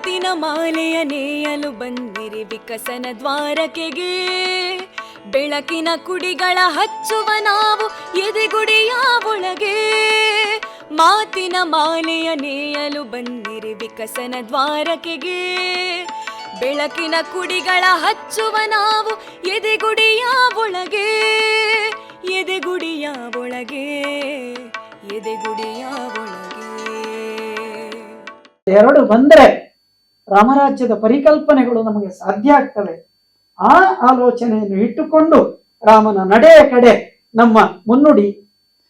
ಮಾತಿನ ಮಾಲೆಯ ನೇಯಲು ಬಂದಿರಿ ವಿಕಸನ ದ್ವಾರಕೆಗೆ. ಬೆಳಕಿನ ಕುಡಿಗಳ ಹಚ್ಚುವ ನಾವು ಎದೆಗುಡಿಯ ಒಳಗೆ. ಮಾತಿನ ಮಾಲೆಯ ನೇಯಲು ಬಂದಿರಿ ವಿಕಸನ ದ್ವಾರಕೆಗೆ. ಬೆಳಕಿನ ಕುಡಿಗಳ ಹಚ್ಚುವ ನಾವು ಎದೆಗುಡಿಯ ಒಳಗೆ. ಎದೆಗುಡಿಯ ಒಳಗೆ, ಎದೆಗುಡಿಯ ಒಳಗೆ. ಎರಡು ಬಂದರೆ ರಾಮರಾಜ್ಯದ ಪರಿಕಲ್ಪನೆಗಳು ನಮಗೆ ಸಾಧ್ಯ ಆಗ್ತವೆ. ಆ ಆಲೋಚನೆಯನ್ನು ಇಟ್ಟುಕೊಂಡು ರಾಮನ ನಡೆಯ ಕಡೆ ನಮ್ಮ ಮುನ್ನುಡಿ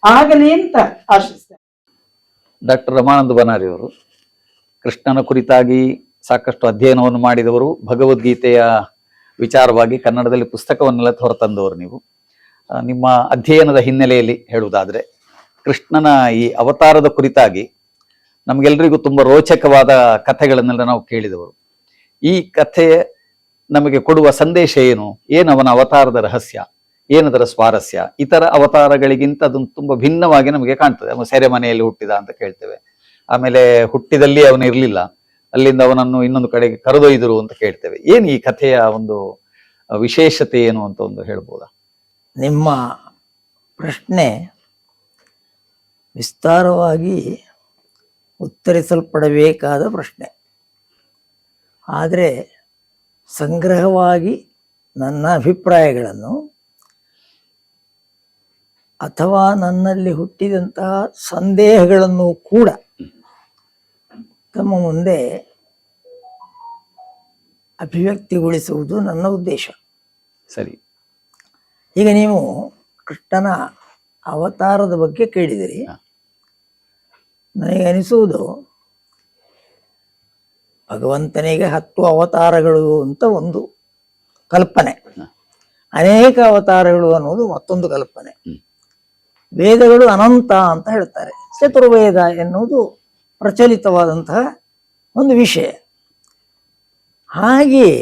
ಆಗಲಿ ಅಂತ ಆಶಿಸ್ತೇನೆ. ಡಾಕ್ಟರ್ ರಮಾನಂದ ಬನಾರಿ ಅವರು ಕೃಷ್ಣನ ಕುರಿತಾಗಿ ಸಾಕಷ್ಟು ಅಧ್ಯಯನವನ್ನು ಮಾಡಿದವರು, ಭಗವದ್ಗೀತೆಯ ವಿಚಾರವಾಗಿ ಕನ್ನಡದಲ್ಲಿ ಪುಸ್ತಕವನ್ನೆಲ್ಲ ಹೊರತಂದವರು. ನೀವು ನಿಮ್ಮ ಅಧ್ಯಯನದ ಹಿನ್ನೆಲೆಯಲ್ಲಿ ಹೇಳುವುದಾದರೆ ಕೃಷ್ಣನ ಈ ಅವತಾರದ ಕುರಿತಾಗಿ ನಮಗೆಲ್ಲರಿಗೂ ತುಂಬ ರೋಚಕವಾದ ಕಥೆಗಳನ್ನೆಲ್ಲ ನಾವು ಕೇಳಿದವರು. ಈ ಕಥೆ ನಮಗೆ ಕೊಡುವ ಸಂದೇಶ ಏನು, ಅವನ ಅವತಾರದ ರಹಸ್ಯ, ಏನದರ ಸ್ವಾರಸ್ಯ? ಇತರ ಅವತಾರಗಳಿಗಿಂತ ಅದನ್ನು ತುಂಬ ಭಿನ್ನವಾಗಿ ನಮಗೆ ಕಾಣ್ತದೆ. ಅವನು ಸೆರೆಮನೆಯಲ್ಲಿ ಹುಟ್ಟಿದ ಅಂತ ಕೇಳ್ತೇವೆ, ಆಮೇಲೆ ಹುಟ್ಟಿದಲ್ಲಿ ಅವನು ಇರಲಿಲ್ಲ, ಅಲ್ಲಿಂದ ಅವನನ್ನು ಇನ್ನೊಂದು ಕಡೆಗೆ ಕರೆದೊಯ್ದರು ಅಂತ ಕೇಳ್ತೇವೆ. ಏನು ಈ ಕಥೆಯ ಒಂದು ವಿಶೇಷತೆ ಏನು ಅಂತ ಒಂದು ಹೇಳ್ಬೋದಾ? ನಿಮ್ಮ ಪ್ರಶ್ನೆ ವಿಸ್ತಾರವಾಗಿ ಉತ್ತರಿಸಲ್ಪಡಬೇಕಾದ ಪ್ರಶ್ನೆ. ಆದರೆ ಸಂಗ್ರಹವಾಗಿ ನನ್ನ ಅಭಿಪ್ರಾಯಗಳನ್ನು ಅಥವಾ ನನ್ನಲ್ಲಿ ಹುಟ್ಟಿದಂತಹ ಸಂದೇಹಗಳನ್ನು ಕೂಡ ತಮ್ಮ ಮುಂದೆ ಅಭಿವ್ಯಕ್ತಿಗೊಳಿಸುವುದು ನನ್ನ ಉದ್ದೇಶ. ಸರಿ. ಈಗ ನೀವು ಕೃಷ್ಣನ ಅವತಾರದ ಬಗ್ಗೆ ಕೇಳಿದಿರಿ. ನನಗೆ ಅನಿಸುವುದು ಭಗವಂತನಿಗೆ 10 ಅವತಾರಗಳು ಅಂತ ಒಂದು ಕಲ್ಪನೆ, ಅನೇಕ ಅವತಾರಗಳು ಅನ್ನೋದು ಮತ್ತೊಂದು ಕಲ್ಪನೆ. ವೇದಗಳು ಅನಂತ ಅಂತ ಹೇಳ್ತಾರೆ, ಚತುರ್ವೇದ ಎನ್ನುವುದು ಪ್ರಚಲಿತವಾದಂತಹ ಒಂದು ವಿಷಯ. ಹಾಗೆಯೇ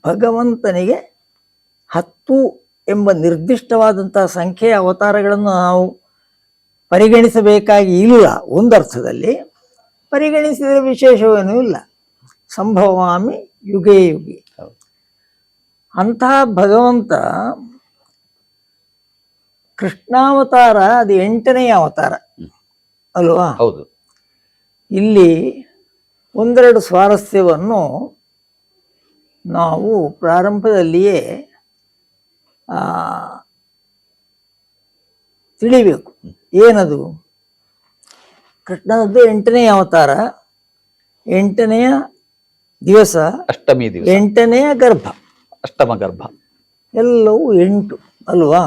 ಭಗವಂತನಿಗೆ 10 ಎಂಬ ನಿರ್ದಿಷ್ಟವಾದಂತಹ ಸಂಖ್ಯೆಯ ಅವತಾರಗಳನ್ನು ನಾವು ಪರಿಗಣಿಸಬೇಕಾಗಿ ಇಲ್ಲ. ಒಂದರ್ಥದಲ್ಲಿ ಪರಿಗಣಿಸಿದರೆ ವಿಶೇಷವೇನೂ ಇಲ್ಲ. ಸಂಭವಾಮಿ ಯುಗೇ ಯುಗಿ. ಅಂತಹ ಭಗವಂತ ಕೃಷ್ಣಾವತಾರ ಅದು 8ನೇ ಅವತಾರ ಅಲ್ವಾ? ಹೌದು. ಇಲ್ಲಿ ಒಂದೆರಡು ಸ್ವಾರಸ್ಯವನ್ನು ನಾವು ಪ್ರಾರಂಭದಲ್ಲಿಯೇ ತಿಳಿಬೇಕು. ಏನದು? ಕೃಷ್ಣನದ್ದು 8ನೇ ಅವತಾರ, 8ನೇಯ ದಿವಸ, ಅಷ್ಟಮಿ ದಿವಸ, 8ನೇಯ ಗರ್ಭ, ಅಷ್ಟಮ ಗರ್ಭ, ಎಲ್ಲವೂ 8 ಅಲ್ವಾ?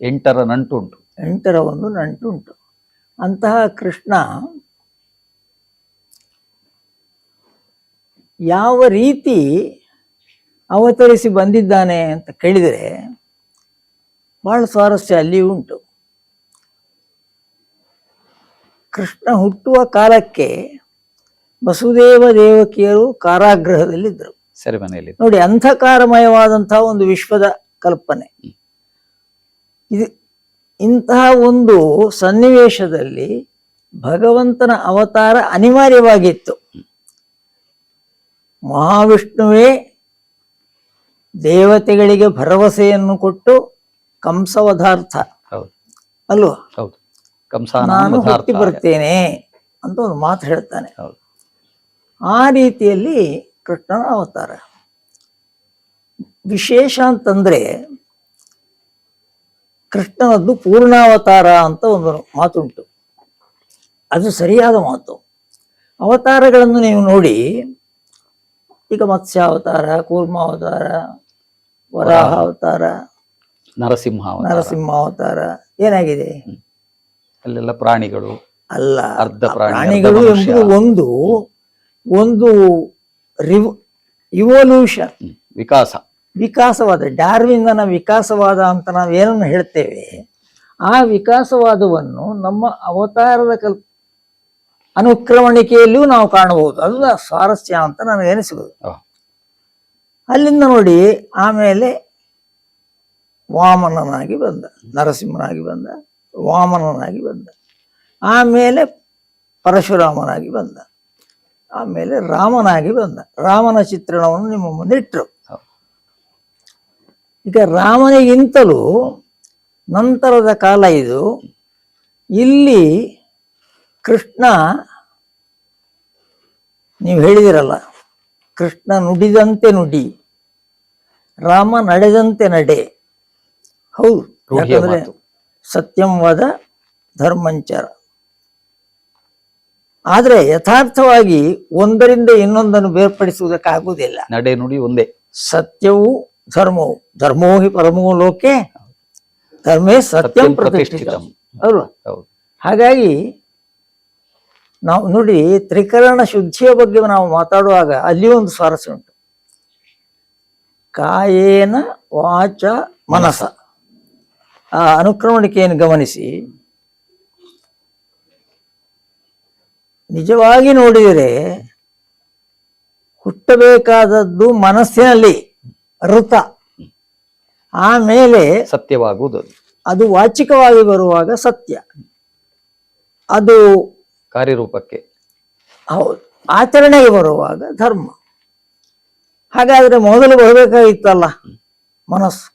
8ರ ನಂಟುಂಟು, 8ರ ಒಂದು ನಂಟುಂಟು. ಅಂತಹ ಕೃಷ್ಣ ಯಾವ ರೀತಿ ಅವತರಿಸಿ ಬಂದಿದ್ದಾನೆ ಅಂತ ಕೇಳಿದರೆ ಬಹಳ ಸ್ವಾರಸ್ಯ ಅಲ್ಲಿ ಉಂಟು. ಕೃಷ್ಣ ಹುಟ್ಟುವ ಕಾಲಕ್ಕೆ ವಸುದೇವ ದೇವಕಿಯರು ಕಾರಾಗೃಹದಲ್ಲಿದ್ದರು, ಸೆರೆಮನೆಯಲ್ಲಿ. ನೋಡಿ, ಅಂಧಕಾರಮಯವಾದಂತಹ ಒಂದು ವಿಶ್ವದ ಕಲ್ಪನೆ ಇದು. ಇಂತಹ ಒಂದು ಸನ್ನಿವೇಶದಲ್ಲಿ ಭಗವಂತನ ಅವತಾರ ಅನಿವಾರ್ಯವಾಗಿತ್ತು. ಮಹಾವಿಷ್ಣುವೇ ದೇವತೆಗಳಿಗೆ ಭರವಸೆಯನ್ನು ಕೊಟ್ಟು ಕಂಸವಧಾರ್ಥ ಅಲ್ವಾ, ನಾನು ಹುಟ್ಟಿ ಬರ್ತೇನೆ ಅಂತ ಒಂದು ಮಾತು ಹೇಳ್ತಾನೆ. ಆ ರೀತಿಯಲ್ಲಿ ಕೃಷ್ಣನ ಅವತಾರ ವಿಶೇಷ ಅಂತಂದ್ರೆ ಕೃಷ್ಣನದ್ದು ಪೂರ್ಣಾವತಾರ ಅಂತ ಒಂದು ಮಾತುಂಟು. ಅದು ಸರಿಯಾದ ಮಾತು. ಅವತಾರಗಳನ್ನು ನೀವು ನೋಡಿ, ಈಗ ಮತ್ಸ್ಯಾವತಾರ, ಕೂರ್ಮಾವತಾರ, ವರಾಹ ಅವತಾರ, ನರಸಿಂಹಾವತಾರ ಏನಾಗಿದೆ? ಅಲ್ಲೆಲ್ಲ ಪ್ರಾಣಿಗಳು ಅಲ್ಲ, ಅರ್ಧ ಪ್ರಾಣಿಗಳು ಎಂಬುದು ಒಂದು ಒಂದು ಇವಲ್ಯೂಷನ್, ವಿಕಾಸವಾದ, ಡಾರ್ವಿನ್ನನ ವಿಕಾಸವಾದ ಅಂತ ನಾವು ಏನನ್ನು ಹೇಳ್ತೇವೆ, ಆ ವಿಕಾಸವಾದವನ್ನು ನಮ್ಮ ಅವತಾರದ ಅನುಕ್ರಮಣಿಕೆಯಲ್ಲಿಯೂ ನಾವು ಕಾಣಬಹುದು. ಅದು ಸ್ವಾರಸ್ಯ ಅಂತ ನನಗನಿಸುವುದು. ಅಲ್ಲಿಂದ ನೋಡಿ, ಆಮೇಲೆ ವಾಮನನಾಗಿ ಬಂದ, ನರಸಿಂಹನಾಗಿ ಬಂದ, ವಾಮನನಾಗಿ ಬಂದ, ಆಮೇಲೆ ಪರಶುರಾಮನಾಗಿ ಬಂದ. ಆಮೇಲೆ ರಾಮನಾಗಿ ಬಂದ. ರಾಮನ ಚಿತ್ರಣವನ್ನು ನಿಮ್ಮ ಮುಂದೆ ಇಟ್ಟರು. ಈಗ ರಾಮನಿಗಿಂತಲೂ ನಂತರದ ಕಾಲ ಇದು. ಇಲ್ಲಿ ಕೃಷ್ಣ, ನೀವು ಹೇಳಿದಿರಲ್ಲ, ಕೃಷ್ಣ ನುಡಿದಂತೆ ನುಡಿ, ರಾಮ ನಡೆದಂತೆ ನಡೆ. ಹೌದು, ಯಾಕಂದ್ರೆ ಸತ್ಯಂ ವದ ಧರ್ಮಂಚರ. ಆದ್ರೆ ಯಥಾರ್ಥವಾಗಿ ಒಂದರಿಂದ ಇನ್ನೊಂದನ್ನು ಬೇರ್ಪಡಿಸುವುದಕ್ಕಾಗುವುದಿಲ್ಲ. ನಡೆ ನುಡಿ ಒಂದೇ. ಸತ್ಯವೂ ಧರ್ಮವು, ಧರ್ಮೋ ಹಿ ಪರಮೋ ಲೋಕೆ ಧರ್ಮೇ ಸತ್ಯಂ ಪ್ರತಿಷ್ಠಿತಂ ಅಲ್ವಾ? ಹಾಗಾಗಿ ನಾವು ನೋಡಿ, ತ್ರಿಕರಣ ಶುದ್ಧಿಯ ಬಗ್ಗೆ ನಾವು ಮಾತಾಡುವಾಗ ಅಲ್ಲಿ ಒಂದು ಸ್ವಾರಸ್ಯ ಉಂಟು. ಕಾಯೇನ ವಾಚ ಮನಸ, ಆ ಅನುಕ್ರಮಣಿಕೆಯನ್ನು ಗಮನಿಸಿ. ನಿಜವಾಗಿ ನೋಡಿದರೆ ಹುಟ್ಟಬೇಕಾದದ್ದು ಮನಸ್ಸಿನಲ್ಲಿ ಋತ, ಆಮೇಲೆ ಸತ್ಯವಾಗುವುದು. ಅದು ವಾಚಿಕವಾಗಿ ಬರುವಾಗ ಸತ್ಯ, ಅದು ಕಾರ್ಯರೂಪಕ್ಕೆ, ಹೌದು, ಆಚರಣೆಗೆ ಬರುವಾಗ ಧರ್ಮ. ಹಾಗಾದ್ರೆ ಮೊದಲು ಬರಬೇಕಾಗಿತ್ತಲ್ಲ ಮನಸ್ಸು,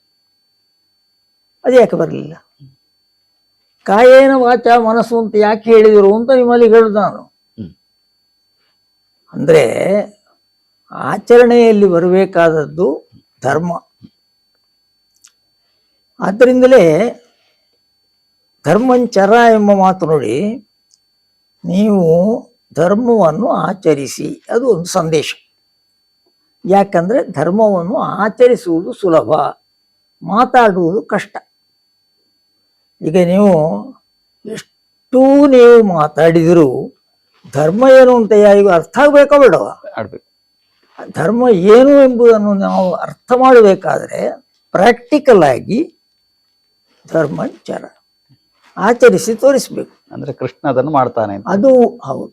ಅದು ಯಾಕೆ ಬರಲಿಲ್ಲ? ಕಾಯೇನ ವಾಚ ಮನಸ್ಸು ಅಂತ ಯಾಕೆ ಹೇಳಿದರು ಅಂತ ನಿಮ್ಮಲ್ಲಿ ಹೇಳುದು ನಾನು. ಅಂದ್ರೆ ಆಚರಣೆಯಲ್ಲಿ ಬರಬೇಕಾದದ್ದು ಧರ್ಮ. ಆದ್ದರಿಂದಲೇ ಧರ್ಮಂಚರ ಎಂಬ ಮಾತು ನೋಡಿ, ನೀವು ಧರ್ಮವನ್ನು ಆಚರಿಸಿ, ಅದು ಒಂದು ಸಂದೇಶ. ಯಾಕಂದ್ರೆ ಧರ್ಮವನ್ನು ಆಚರಿಸುವುದು ಸುಲಭ, ಮಾತಾಡುವುದು ಕಷ್ಟ. ಈಗ ನೀವು ಮಾತಾಡಿದರೂ ಧರ್ಮ ಏನು ಅಂತ ಯಾರಿಗೂ ಅರ್ಥ ಆಗ್ಬೇಕೋ ಬೇಡವಾ? ಧರ್ಮ ಏನು ಎಂಬುದನ್ನು ನಾವು ಅರ್ಥ ಮಾಡಬೇಕಾದ್ರೆ ಪ್ರಾಕ್ಟಿಕಲ್ ಆಗಿ ಧರ್ಮಂಚರ ಆಚರಿಸಿ ತೋರಿಸ್ಬೇಕು. ಅಂದ್ರೆ ಕೃಷ್ಣ ಅದನ್ನು ಮಾಡ್ತಾನೆ. ಅದು ಹೌದು,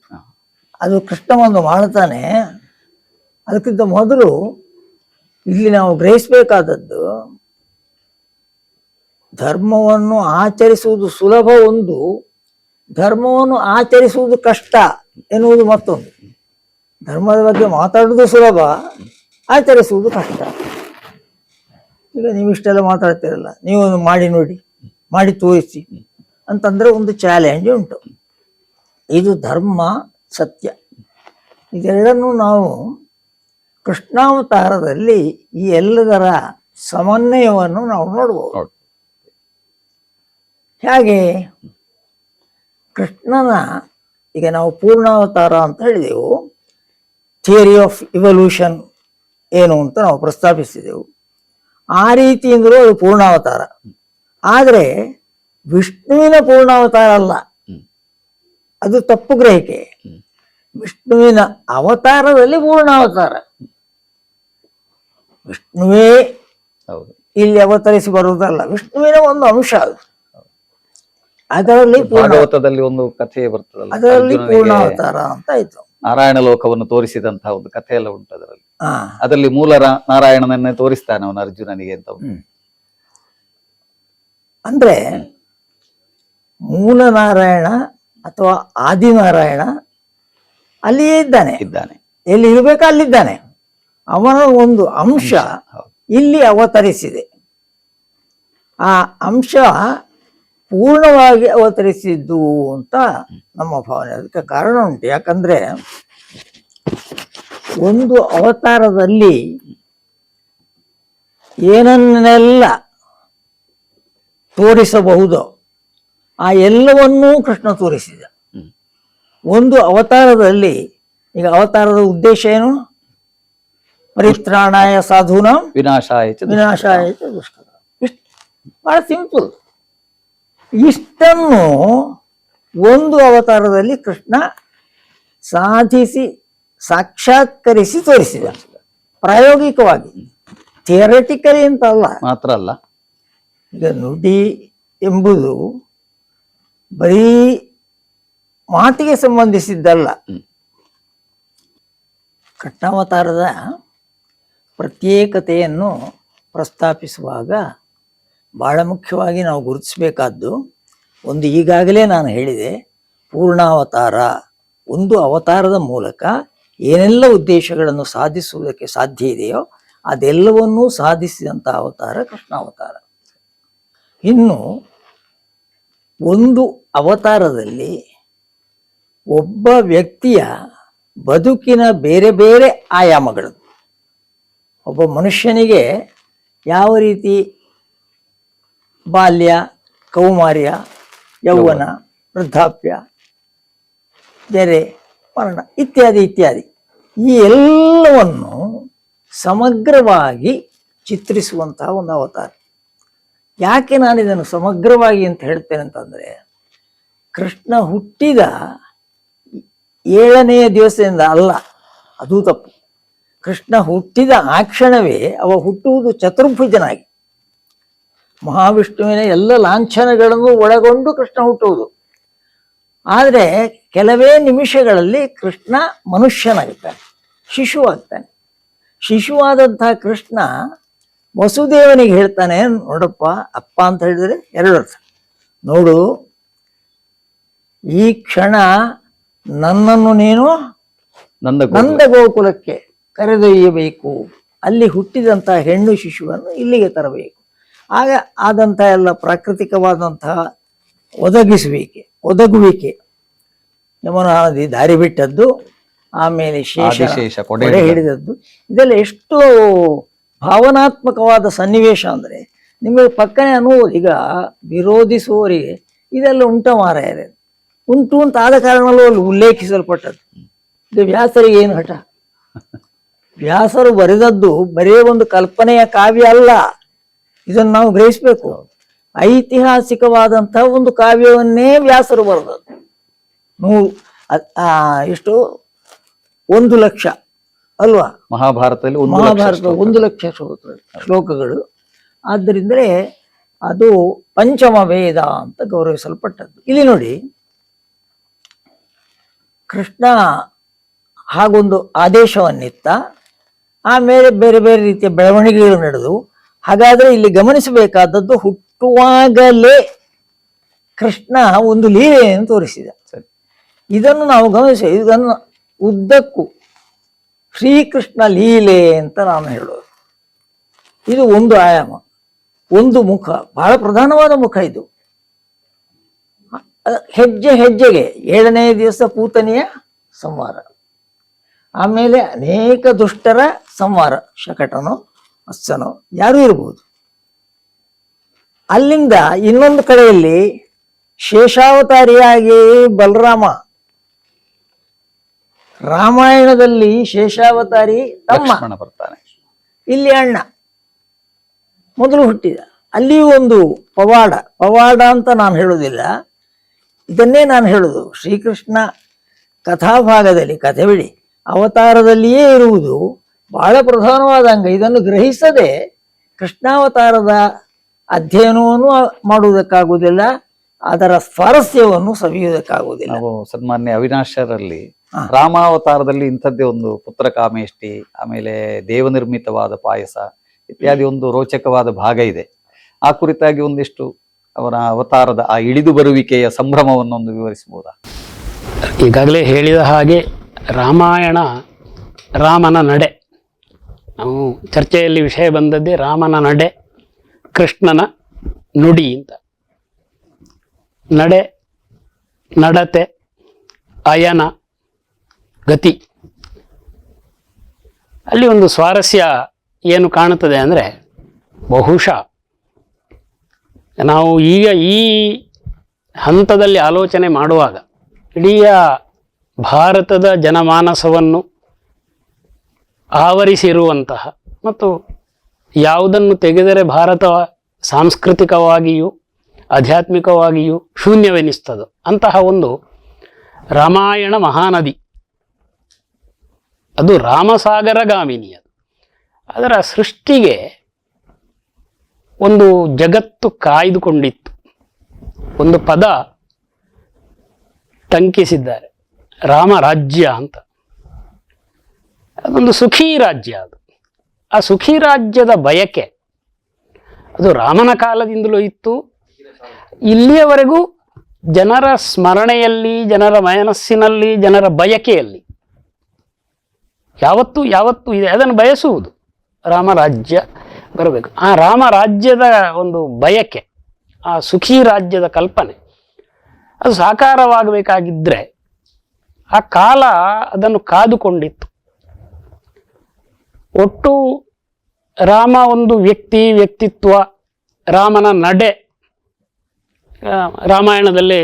ಅದು ಕೃಷ್ಣ ಒಂದು ಮಾಡ್ತಾನೆ. ಅದಕ್ಕಿಂತ ಮೊದಲು ಇಲ್ಲಿ ನಾವು ಗ್ರಹಿಸಬೇಕಾದದ್ದು, ಧರ್ಮವನ್ನು ಆಚರಿಸುವುದು ಸುಲಭ ಒಂದು, ಧರ್ಮವನ್ನು ಆಚರಿಸುವುದು ಕಷ್ಟ ಎನ್ನುವುದು ಮತ್ತೊಂದು. ಧರ್ಮದ ಬಗ್ಗೆ ಮಾತಾಡುವುದು ಸುಲಭ, ಆಚರಿಸುವುದು ಕಷ್ಟ. ಈಗ ನೀವು ಇಷ್ಟೆಲ್ಲ ಮಾತಾಡ್ತೀರಲ್ಲ, ನೀವು ಮಾಡಿ ನೋಡಿ, ಮಾಡಿ ತೋರಿಸಿ ಅಂತಂದ್ರೆ ಒಂದು ಚಾಲೆಂಜ್ ಉಂಟು. ಇದು ಧರ್ಮ ಸತ್ಯ, ಇದೆರಡನ್ನು ನಾವು ಕೃಷ್ಣಾವತಾರದಲ್ಲಿ ಈ ಎಲ್ಲದರ ಸಮನ್ವಯವನ್ನು ನಾವು ನೋಡ್ಬೋದು. ಹೇಗೆ ಕೃಷ್ಣನ, ಈಗ ನಾವು ಪೂರ್ಣಾವತಾರ ಅಂತ ಹೇಳಿದೆವು, ಥಿಯರಿ ಆಫ್ ಇವಲ್ಯೂಷನ್ ಏನು ಅಂತ ನಾವು ಪ್ರಸ್ತಾಪಿಸಿದೆವು. ಆ ರೀತಿಯಿಂದಲೂ ಅದು ಪೂರ್ಣಾವತಾರ. ಆದರೆ ವಿಷ್ಣುವಿನ ಪೂರ್ಣಾವತಾರ ಅಲ್ಲ, ಅದು ತಪ್ಪು ಗ್ರಹಿಕೆ. ವಿಷ್ಣುವಿನ ಅವತಾರದಲ್ಲಿ ಪೂರ್ಣಾವತಾರ, ವಿಷ್ಣುವೇ ಇಲ್ಲಿ ಅವತರಿಸಿ ಬರುವುದಲ್ಲ, ವಿಷ್ಣುವಿನ ಒಂದು ಅಂಶ ಅದು. ಅದರಲ್ಲಿ ಭಾಗವತದಲ್ಲಿ ಒಂದು ಕಥೆ ಬರ್ತದಲ್ಲ, ಅದರಲ್ಲಿ ಪೂರ್ಣಾವತಾರ ಅಂತ ಆಯ್ತು. ನಾರಾಯಣ ಲೋಕವನ್ನು ತೋರಿಸಿದಂತಹ ಒಂದು ಕಥೆ ಎಲ್ಲ ಉಂಟು ಅದರಲ್ಲಿ. ಅದರಲ್ಲಿ ಮೂಲ ನಾರಾಯಣನನ್ನೇ ತೋರಿಸ್ತಾನೆ ಅವನು ಅರ್ಜುನನಿಗೆ ಅಂತ. ಅಂದ್ರೆ ಮೂಲ ನಾರಾಯಣ ಅಥವಾ ಆದಿನಾರಾಯಣ ಅಲ್ಲಿಯೇ ಇದ್ದಾನೆ, ಎಲ್ಲಿ ಇರಬೇಕು ಅಲ್ಲಿದ್ದಾನೆ. ಅವನ ಒಂದು ಅಂಶ ಇಲ್ಲಿ ಅವತರಿಸಿದೆ. ಆ ಅಂಶ ಪೂರ್ಣವಾಗಿ ಅವತರಿಸಿದ್ದು ಅಂತ ನಮ್ಮ ಭಾವನೆ. ಅದಕ್ಕೆ ಕಾರಣ ಉಂಟು. ಯಾಕಂದ್ರೆ ಒಂದು ಅವತಾರದಲ್ಲಿ ಏನನ್ನೆಲ್ಲ ತೋರಿಸಬಹುದೋ ಆ ಎಲ್ಲವನ್ನೂ ಕೃಷ್ಣ ತೋರಿಸಿದ. ಒಂದು ಅವತಾರದಲ್ಲಿ, ಈಗ ಅವತಾರದ ಉದ್ದೇಶ ಏನು? ಪರಿತ್ರಾಣಾಯ ಸಾಧೂನಾಂ ವಿನಾಶಾಯ ಚ ದುಷ್ಕೃತಾಂ. ಬಹಳ ಸಿಂಪಲ್. ಇಷ್ಟನ್ನು ಒಂದು ಅವತಾರದಲ್ಲಿ ಕೃಷ್ಣ ಸಾಧಿಸಿ ಸಾಕ್ಷಾತ್ಕರಿಸಿ ತೋರಿಸಿದ, ಪ್ರಾಯೋಗಿಕವಾಗಿ, ಥಿಯರಿಟಿಕಲಿ ಅಂತ ಅಲ್ಲ. ಮಾತ್ರ ಅಲ್ಲ, ಈಗ ನುಡಿ ಎಂಬುದು ಬರೀ ಮಾತಿಗೆ ಸಂಬಂಧಿಸಿದ್ದಲ್ಲ. ಕೃಷ್ಣಾವತಾರದ ಪ್ರತ್ಯೇಕತೆಯನ್ನು ಪ್ರಸ್ತಾಪಿಸುವಾಗ ಬಹಳ ಮುಖ್ಯವಾಗಿ ನಾವು ಗುರುತಿಸಬೇಕಾದ್ದು ಒಂದು, ಈಗಾಗಲೇ ನಾನು ಹೇಳಿದೆ, ಪೂರ್ಣಾವತಾರ. ಒಂದು ಅವತಾರದ ಮೂಲಕ ಏನೆಲ್ಲ ಉದ್ದೇಶಗಳನ್ನು ಸಾಧಿಸುವುದಕ್ಕೆ ಸಾಧ್ಯ ಇದೆಯೋ ಅದೆಲ್ಲವನ್ನೂ ಸಾಧಿಸಿದಂಥ ಅವತಾರ ಕೃಷ್ಣಾವತಾರ. ಇನ್ನು ಒಂದು ಅವತಾರದಲ್ಲಿ ಒಬ್ಬ ವ್ಯಕ್ತಿಯ ಬದುಕಿನ ಬೇರೆ ಬೇರೆ ಆಯಾಮಗಳು, ಒಬ್ಬ ಮನುಷ್ಯನಿಗೆ ಯಾವ ರೀತಿ ಬಾಲ್ಯ, ಕೌಮಾರ್ಯ, ಯೌವನ, ವೃದ್ಧಾಪ್ಯ, ಜರೆ, ಮರಣ ಇತ್ಯಾದಿ ಇತ್ಯಾದಿ ಈ ಎಲ್ಲವನ್ನು ಸಮಗ್ರವಾಗಿ ಚಿತ್ರಿಸುವಂತಹ ಒಂದು ಅವತಾರ. ಯಾಕೆ ನಾನು ಇದನ್ನು ಸಮಗ್ರವಾಗಿ ಅಂತ ಹೇಳ್ತೇನೆ ಅಂತಂದರೆ, ಕೃಷ್ಣ ಹುಟ್ಟಿದ 7ನೆಯ ದಿವಸದಿಂದ ಅಲ್ಲ, ಅದು ತಪ್ಪು. ಕೃಷ್ಣ ಹುಟ್ಟಿದ ಆ ಕ್ಷಣವೇ ಅವ ಹುಟ್ಟುವುದು ಚತುರ್ಭುಜನಾಗಿ, ಮಹಾವಿಷ್ಣುವಿನ ಎಲ್ಲ ಲಾಂಛನಗಳನ್ನು ಒಳಗೊಂಡು ಕೃಷ್ಣ ಹುಟ್ಟುವುದು. ಆದರೆ ಕೆಲವೇ ನಿಮಿಷಗಳಲ್ಲಿ ಕೃಷ್ಣ ಮನುಷ್ಯನಾಗ್ತಾನೆ, ಶಿಶುವಾಗ್ತಾನೆ. ಶಿಶುವಾದಂತಹ ಕೃಷ್ಣ ವಸುದೇವನಿಗೆ ಹೇಳ್ತಾನೆ, ನೋಡಪ್ಪ, ಅಪ್ಪ ಅಂತ ಹೇಳಿದರೆ 2 ಅರ್ಥ. ನೋಡು, ಈ ಕ್ಷಣ ನನ್ನನ್ನು ನೀನು ನಂದ ಗೋಕುಲಕ್ಕೆ ಕರೆದೊಯ್ಯಬೇಕು, ಅಲ್ಲಿ ಹುಟ್ಟಿದಂತಹ ಹೆಣ್ಣು ಶಿಶುವನ್ನು ಇಲ್ಲಿಗೆ ತರಬೇಕು. ಆಗ ಆದಂಥ ಎಲ್ಲ ಪ್ರಾಕೃತಿಕವಾದಂತಹ ಒದಗುವಿಕೆ, ಯಮುನಾ ನದಿ ದಾರಿ ಬಿಟ್ಟದ್ದು, ಆಮೇಲೆ ಶೇಷ ಕೊಡೆ ಹಿಡಿದದ್ದು, ಇದೆಲ್ಲ ಎಷ್ಟು ಭಾವನಾತ್ಮಕವಾದ ಸನ್ನಿವೇಶ ಅಂದರೆ ನಿಮಗೆ ಪಕ್ಕನೆ ಅನ್ನುವುದು. ಈಗ ವಿರೋಧಿಸುವವರಿಗೆ ಇದೆಲ್ಲ ಮಾರಾಯರೆ ಉಂಟು ಅಂತ ಆದ ಕಾರಣವೂ ಅಲ್ಲಿ ಉಲ್ಲೇಖಿಸಲ್ಪಟ್ಟದ್ದು. ಇದು ವ್ಯಾಸರಿಗೆ ಏನು ಹಠ? ವ್ಯಾಸರು ಬರೆದದ್ದು ಬರೇ ಒಂದು ಕಲ್ಪನೆಯ ಕಾವ್ಯ ಅಲ್ಲ, ಇದನ್ನು ನಾವು ಗ್ರಹಿಸಬೇಕು. ಐತಿಹಾಸಿಕವಾದಂತಹ ಒಂದು ಕಾವ್ಯವನ್ನೇ ವ್ಯಾಸರು ಬರೆದದ್ದು. ಎಷ್ಟು 1 ಲಕ್ಷ ಅಲ್ವಾ? ಮಹಾಭಾರತದಲ್ಲಿ 1 ಲಕ್ಷ ಶ್ಲೋಕಗಳು. ಆದ್ದರಿಂದಲೇ ಅದು ಪಂಚಮ ವೇದ ಅಂತ ಗೌರವಿಸಲ್ಪಟ್ಟದ್ದು. ಇಲ್ಲಿ ನೋಡಿ, ಕೃಷ್ಣ ಹಾಗೊಂದು ಆದೇಶವನ್ನಿತ್ತ, ಆಮೇಲೆ ಬೇರೆ ಬೇರೆ ರೀತಿಯ ಬೆಳವಣಿಗೆಗಳು ನಡೆದು. ಹಾಗಾದ್ರೆ ಇಲ್ಲಿ ಗಮನಿಸಬೇಕಾದದ್ದು, ಹುಟ್ಟುವಾಗಲೇ ಕೃಷ್ಣ ಒಂದು ಲೀಲೆಯನ್ನು ತೋರಿಸಿದ. ಇದನ್ನು ನಾವು ಇದನ್ನು ಉದ್ದಕ್ಕೂ ಶ್ರೀಕೃಷ್ಣ ಲೀಲೆ ಅಂತ ನಾನು ಹೇಳೋದು. ಇದು ಒಂದು ಆಯಾಮ, ಒಂದು ಮುಖ, ಬಹಳ ಪ್ರಧಾನವಾದ ಮುಖ ಇದು. ಹೆಜ್ಜೆ ಹೆಜ್ಜೆಗೆ 7ನೇ ದಿವಸ ಪೂತನೆಯ ಸಂಹಾರ, ಆಮೇಲೆ ಅನೇಕ ದುಷ್ಟರ ಸಂಹಾರ, ಶಕಟನೋ ಅಸ್ಸನೋ ಯಾರೂ ಇರಬಹುದು. ಅಲ್ಲಿಂದ ಇನ್ನೊಂದು ಕಡೆಯಲ್ಲಿ ಶೇಷಾವತಾರಿಯಾಗಿ ಬಲರಾಮ, ರಾಮಾಯಣದಲ್ಲಿ ಶೇಷಾವತಾರಿ ತಮ್ಮ ಬರ್ತಾನೆ, ಇಲ್ಲಿ ಅಣ್ಣ ಮೊದಲು ಹುಟ್ಟಿದ. ಅಲ್ಲಿ ಒಂದು ಪವಾಡ ಅಂತ ನಾನು ಹೇಳೋದಿಲ್ಲ, ಇದನ್ನೇ ನಾನು ಹೇಳೋದು. ಶ್ರೀಕೃಷ್ಣ ಕಥಾಭಾಗದಲ್ಲಿ, ಕಥೆ ಬಿಡಿ, ಅವತಾರದಲ್ಲಿಯೇ ಇರುವುದು ಬಹಳ ಪ್ರಧಾನವಾದ ಅಂಗ. ಇದನ್ನು ಗ್ರಹಿಸದೆ ಕೃಷ್ಣಾವತಾರದ ಅಧ್ಯಯನವನ್ನು ಮಾಡುವುದಕ್ಕಾಗುವುದಿಲ್ಲ, ಅದರ ಸ್ವಾರಸ್ಯವನ್ನು ಸವಿಯುವುದಕ್ಕಾಗುವುದಿಲ್ಲ. ನಾವು ಸನ್ಮಾನ್ಯ ಅವಿನಾಶರಲ್ಲಿ ರಾಮಾವತಾರದಲ್ಲಿ ಇಂಥದ್ದೇ ಒಂದು ಪುತ್ರ ಕಾಮೇಷ್ಟಿ, ಆಮೇಲೆ ದೇವನಿರ್ಮಿತವಾದ ಪಾಯಸ ಇತ್ಯಾದಿ ಒಂದು ರೋಚಕವಾದ ಭಾಗ ಇದೆ. ಆ ಕುರಿತಾಗಿ ಒಂದಿಷ್ಟು ಅವರ ಅವತಾರದ ಆ ಇಳಿದು ಬರುವಿಕೆಯ ಸಂಭ್ರಮವನ್ನೊಂದು ವಿವರಿಸಬಹುದಾ? ಈಗಾಗಲೇ ಹೇಳಿದ ಹಾಗೆ ರಾಮಾಯಣ ರಾಮನ ನಡೆ, ನಾವು ಚರ್ಚೆಯಲ್ಲಿ ವಿಷಯ ಬಂದದ್ದೇ ರಾಮನ ನಡೆ, ಕೃಷ್ಣನ ನುಡಿ ಅಂತ. ನಡೆ, ನಡತೆ, ಅಯನ, ಗತಿ, ಅಲ್ಲಿ ಒಂದು ಸ್ವಾರಸ್ಯ ಏನು ಕಾಣುತ್ತದೆ ಅಂದರೆ, ಬಹುಶಃ ನಾವು ಈಗ ಈ ಹಂತದಲ್ಲಿ ಆಲೋಚನೆ ಮಾಡುವಾಗ ಇಡೀ ಭಾರತದ ಜನಮಾನಸವನ್ನು ಆವರಿಸಿರುವಂತಹ ಮತ್ತು ಯಾವುದನ್ನು ತೆಗೆದರೆ ಭಾರತ ಸಾಂಸ್ಕೃತಿಕವಾಗಿಯೂ ಆಧ್ಯಾತ್ಮಿಕವಾಗಿಯೂ ಶೂನ್ಯವೆನಿಸ್ತದೋ ಅಂತಹ ಒಂದು ರಾಮಾಯಣ ಮಹಾನದಿ, ಅದು ರಾಮಸಾಗರಗಾಮಿನಿ. ಅದರ ಸೃಷ್ಟಿಗೆ ಒಂದು ಜಗತ್ತು ಕಾಯ್ದುಕೊಂಡಿತ್ತು. ಒಂದು ಪದ ಟಂಕಿಸಿದ್ದಾರೆ, ರಾಮರಾಜ್ಯ ಅಂತ. ಅದೊಂದು ಸುಖೀ ರಾಜ್ಯ. ಅದು ಆ ಸುಖೀ ರಾಜ್ಯದ ಬಯಕೆ ಅದು ರಾಮನ ಕಾಲದಿಂದಲೂ ಇತ್ತು. ಇಲ್ಲಿಯವರೆಗೂ ಜನರ ಸ್ಮರಣೆಯಲ್ಲಿ, ಜನರ ಮನಸ್ಸಿನಲ್ಲಿ, ಜನರ ಬಯಕೆಯಲ್ಲಿ ಯಾವತ್ತೂ ಇದೆ, ಅದನ್ನು ಬಯಸುವುದು. ರಾಮರಾಜ್ಯ ಬರಬೇಕು. ಆ ರಾಮರಾಜ್ಯದ ಒಂದು ಬಯಕೆ, ಆ ಸುಖಿ ರಾಜ್ಯದ ಕಲ್ಪನೆ ಅದು ಸಾಕಾರವಾಗಬೇಕಾಗಿದ್ದರೆ ಆ ಕಾಲ ಅದನ್ನು ಕಾದುಕೊಂಡಿತ್ತು. ಒಟ್ಟು ರಾಮ ಒಂದು ವ್ಯಕ್ತಿತ್ವ, ರಾಮನ ನಡೆ ರಾಮಾಯಣದಲ್ಲಿ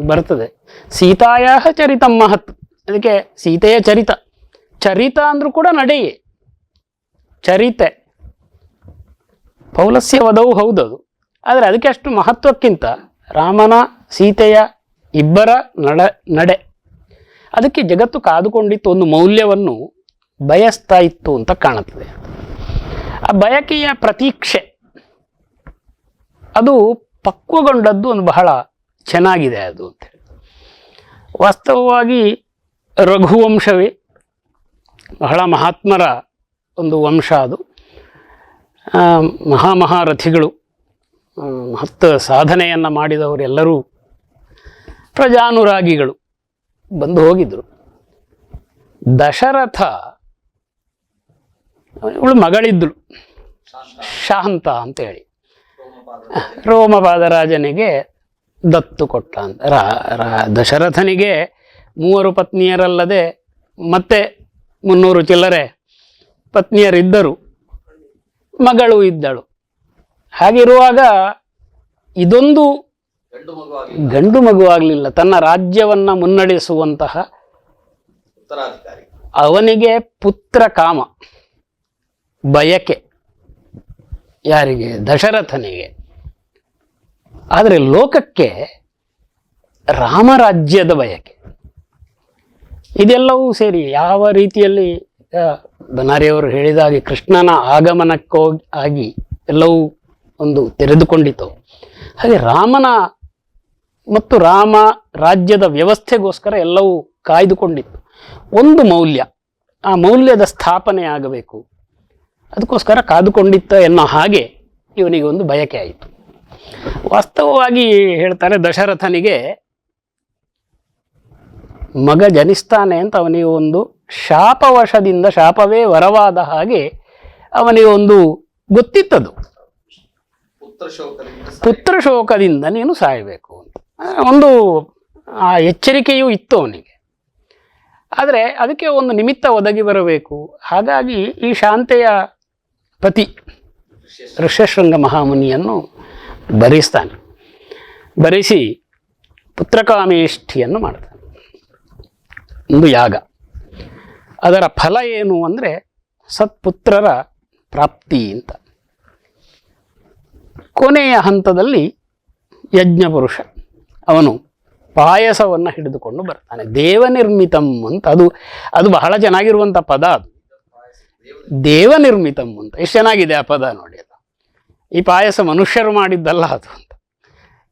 ಬರ್ತದೆ. ಸೀತಾಯ ಚರಿತ ಮಹತ್, ಅದಕ್ಕೆ ಸೀತೆಯ ಚರಿತ ಅಂದ್ರೂ ಕೂಡ ನಡೆಯೇ, ಚರಿತೆ ಪೌಲಸ್ಯ ವಧವು ಹೌದದು. ಆದರೆ ಅದಕ್ಕೆ ಅಷ್ಟು ಮಹತ್ವಕ್ಕಿಂತ ರಾಮನ ಸೀತೆಯ ಇಬ್ಬರ ನಡೆ ಅದಕ್ಕೆ ಜಗತ್ತು ಕಾದುಕೊಂಡಿತ್ತು, ಒಂದು ಮೌಲ್ಯವನ್ನು ಬಯಸ್ತಾ ಇತ್ತು ಅಂತ ಕಾಣುತ್ತದೆ. ಆ ಬಯಕೆಯ ಪ್ರತೀಕ್ಷೆ ಅದು ಪಕ್ವಗೊಂಡದ್ದು ಒಂದು ಬಹಳ ಚೆನ್ನಾಗಿದೆ ಅದು ಅಂತೇಳಿ. ವಾಸ್ತವವಾಗಿ ರಘುವಂಶವೇ ಬಹಳ ಮಹಾತ್ಮರ ಒಂದು ವಂಶ ಅದು. ಮಹಾರಥಿಗಳು, ಮಹತ್ ಸಾಧನೆಯನ್ನು ಮಾಡಿದವರೆಲ್ಲರೂ ಪ್ರಜಾನುರಾಗಿಗಳು ಬಂದು ಹೋಗಿದ್ರು. ದಶರಥ ಇವಳು ಮಗಳಿದ್ದಳು ಶಾಂತ ಅಂತೇಳಿ, ರೋಮಪಾದರಾಜನಿಗೆ ದತ್ತು ಕೊಟ್ಟ ಅಂತ. ದಶರಥನಿಗೆ 3 ಪತ್ನಿಯರಲ್ಲದೆ ಮತ್ತೆ 300 ಚಿಲ್ಲರೆ ಪತ್ನಿಯರಿದ್ದರು, ಮಗಳು ಇದ್ದಳು. ಹಾಗಿರುವಾಗ ಇದೊಂದು ಗಂಡು ಮಗುವಾಗಲಿಲ್ಲ. ತನ್ನ ರಾಜ್ಯವನ್ನ ಮುನ್ನಡೆಸುವಂತಹ ಅವನಿಗೆ ಪುತ್ರ ಕಾಮ, ಬಯಕೆ, ಯಾರಿಗೆ? ದಶರಥನಿಗೆ. ಆದರೆ ಲೋಕಕ್ಕೆ ರಾಮರಾಜ್ಯದ ಬಯಕೆ. ಇದೆಲ್ಲವೂ ಸೇರಿ ಯಾವ ರೀತಿಯಲ್ಲಿ ಬನಾರಿಯವರು ಹೇಳಿದಾಗೆ ಕೃಷ್ಣನ ಆಗಮನಕ್ಕಾಗಿ ಎಲ್ಲವೂ ಒಂದು ತೆರೆದುಕೊಂಡಿತು, ಹಾಗೆ ರಾಮನ ಮತ್ತು ರಾಮ ರಾಜ್ಯದ ವ್ಯವಸ್ಥೆಗೋಸ್ಕರ ಎಲ್ಲವೂ ಕಾಯ್ದುಕೊಂಡಿತ್ತು. ಒಂದು ಮೌಲ್ಯ, ಆ ಮೌಲ್ಯದ ಸ್ಥಾಪನೆ ಆಗಬೇಕು, ಅದಕ್ಕೋಸ್ಕರ ಕಾದುಕೊಂಡಿತ್ತ ಎನ್ನೋ ಹಾಗೆ ಇವನಿಗೆ ಒಂದು ಬಯಕೆ ಆಯಿತು. ವಾಸ್ತವವಾಗಿ ಹೇಳ್ತಾರೆ, ದಶರಥನಿಗೆ ಮಗ ಜನಿಸ್ತಾನೆ ಅಂತ ಅವನಿಗೆ ಒಂದು ಶಾಪವಶದಿಂದ, ಶಾಪವೇ ವರವಾದ ಹಾಗೆ ಅವನಿಗೆ ಒಂದು ಗೊತ್ತಿತ್ತದು, ಪುತ್ರ ಶೋಕದಿಂದ ನೀನು ಸಾಯಬೇಕು ಅಂತ ಒಂದು ಆ ಎಚ್ಚರಿಕೆಯೂ ಇತ್ತು ಅವನಿಗೆ. ಆದರೆ ಅದಕ್ಕೆ ಒಂದು ನಿಮಿತ್ತ ಒದಗಿ ಬರಬೇಕು. ಹಾಗಾಗಿ ಈ ಶಾಂತೆಯ ಪತಿ ಋಷ್ಯಶೃಂಗ ಮಹಾಮುನಿಯನ್ನು ಬರೆಸ್ತಾನೆ. ಬರೆಸಿ ಪುತ್ರಕಾಮೇಷ್ಠಿಯನ್ನು ಮಾಡ್ತಾನೆ, ಒಂದು ಯಾಗ. ಅದರ ಫಲ ಏನು ಅಂದರೆ ಸತ್ಪುತ್ರರ ಪ್ರಾಪ್ತಿ ಅಂತ. ಕೊನೆಯ ಹಂತದಲ್ಲಿ ಯಜ್ಞಪುರುಷ ಅವನು ಪಾಯಸವನ್ನು ಹಿಡಿದುಕೊಂಡು ಬರ್ತಾನೆ. ದೇವನಿರ್ಮಿತಂ ಅಂತ, ಅದು ಬಹಳ ಚೆನ್ನಾಗಿರುವಂಥ ಪದ. ಅದು ದೇವನಿರ್ಮಿತಂ ಅಂತ ಎಷ್ಟು ಚೆನ್ನಾಗಿದೆ ಆ ಪದ ನೋಡಿ. ಅದು ಈ ಪಾಯಸ ಮನುಷ್ಯರು ಮಾಡಿದ್ದಲ್ಲ ಅದು ಅಂತ.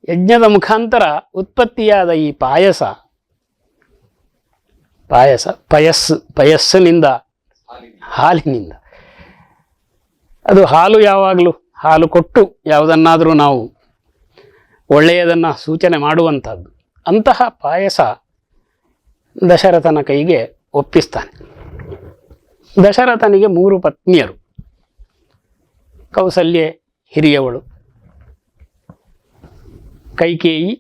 ಯಜ್ಞದ ಮುಖಾಂತರ ಉತ್ಪತ್ತಿಯಾದ ಈ ಪಯಸ್ಸಿನಿಂದ, ಹಾಲಿನಿಂದ. ಅದು ಹಾಲು ಯಾವಾಗಲೂ ಹಾಲು ಕೊಟ್ಟು ಯಾವುದನ್ನಾದರೂ ನಾವು ಒಳ್ಳೆಯದನ್ನು ಸೂಚನೆ ಮಾಡುವಂಥದ್ದು. ಅಂತಹ ಪಾಯಸ ದಶರಥನ ಕೈಗೆ ಒಪ್ಪಿಸ್ತಾನೆ. ದಶರಥನಿಗೆ 3 ಪತ್ನಿಯರು. ಕೌಸಲ್ಯೆ ಹಿರಿಯವಳು, ಕೈಕೇಯಿ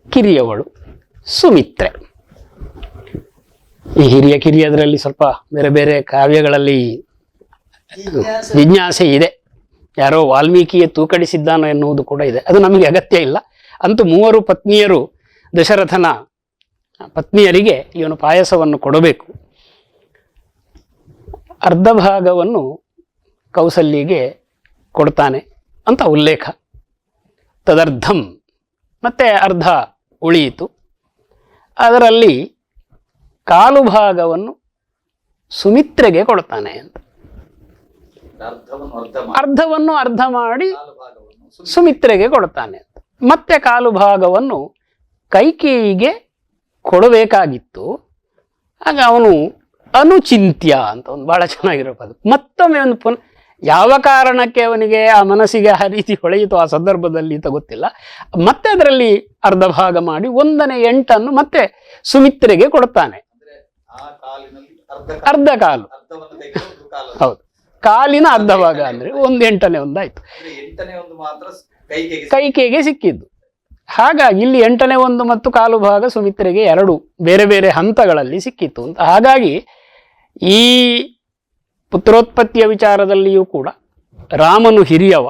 ಕಿರಿಯವಳು, ಸುಮಿತ್ರೆ. ಈ ಕಿರಿಯದರಲ್ಲಿ ಸ್ವಲ್ಪ ಬೇರೆ ಬೇರೆ ಕಾವ್ಯಗಳಲ್ಲಿ ಜಿಜ್ಞಾಸೆ ಇದೆ. ಯಾರೋ ವಾಲ್ಮೀಕಿಯೇ ತೂಕಡಿಸಿದ್ದಾನೋ ಎನ್ನುವುದು ಕೂಡ ಇದೆ. ಅದು ನಮಗೆ ಅಗತ್ಯ ಇಲ್ಲ. ಅಂತೂ 3 ಪತ್ನಿಯರು, ದಶರಥನ ಪತ್ನಿಯರಿಗೆ ಇವನು ಪಾಯಸವನ್ನು ಕೊಡಬೇಕು. ಅರ್ಧ ಭಾಗವನ್ನು ಕೌಸಲ್ಯಗೆ ಕೊಡ್ತಾನೆ ಅಂತ ಉಲ್ಲೇಖ. ತದರ್ಧಂ, ಮತ್ತೆ ಅರ್ಧ ಉಳಿಯಿತು. ಅದರಲ್ಲಿ ಕಾಲು ಭಾಗವನ್ನು ಸುಮಿತ್ರೆಗೆ ಕೊಡ್ತಾನೆ ಅಂತ. ಅರ್ಧವನ್ನು ಅರ್ಧ ಮಾಡಿ ಸುಮಿತ್ರೆಗೆ ಕೊಡ್ತಾನೆ ಅಂತ. ಮತ್ತೆ ಕಾಲು ಭಾಗವನ್ನು ಕೈಕೇಯಿಗೆ ಕೊಡಬೇಕಾಗಿತ್ತು. ಆಗ ಅವನು ಅನುಚಿಂತ್ಯ ಅಂತ ಒಂದು ಬಹಳ ಚೆನ್ನಾಗಿರೋ ಪದ. ಮತ್ತೊಮ್ಮೆ ಒಂದು ಯಾವ ಕಾರಣಕ್ಕೆ ಅವನಿಗೆ ಆ ಮನಸ್ಸಿಗೆ ಆ ರೀತಿ ಹೊಳೆಯಿತು ಆ ಸಂದರ್ಭದಲ್ಲಿ ಅಂತ ಗೊತ್ತಿಲ್ಲ. ಮತ್ತೆ ಅದರಲ್ಲಿ ಅರ್ಧ ಭಾಗ ಮಾಡಿ 1/8 ಮತ್ತೆ ಸುಮಿತ್ರೆಗೆ ಕೊಡ್ತಾನೆ. ಅರ್ಧ ಕಾಲು. ಹೌದು, ಕಾಲಿನ ಅರ್ಧ ಭಾಗ ಅಂದ್ರೆ 1/8 ಒಂದಾಯ್ತು, ಕೈಕೆಗೆ ಸಿಕ್ಕಿದ್ದು. ಹಾಗಾಗಿ ಇಲ್ಲಿ 8 ಮತ್ತು ಕಾಲು ಭಾಗ ಸುಮಿತ್ರೆಗೆ 2 ಬೇರೆ ಬೇರೆ ಹಂತಗಳಲ್ಲಿ ಸಿಕ್ಕಿತ್ತು ಅಂತ. ಹಾಗಾಗಿ ಈ ಪುತ್ರೋತ್ಪತ್ತಿಯ ವಿಚಾರದಲ್ಲಿಯೂ ಕೂಡ ರಾಮನು ಹಿರಿಯವ.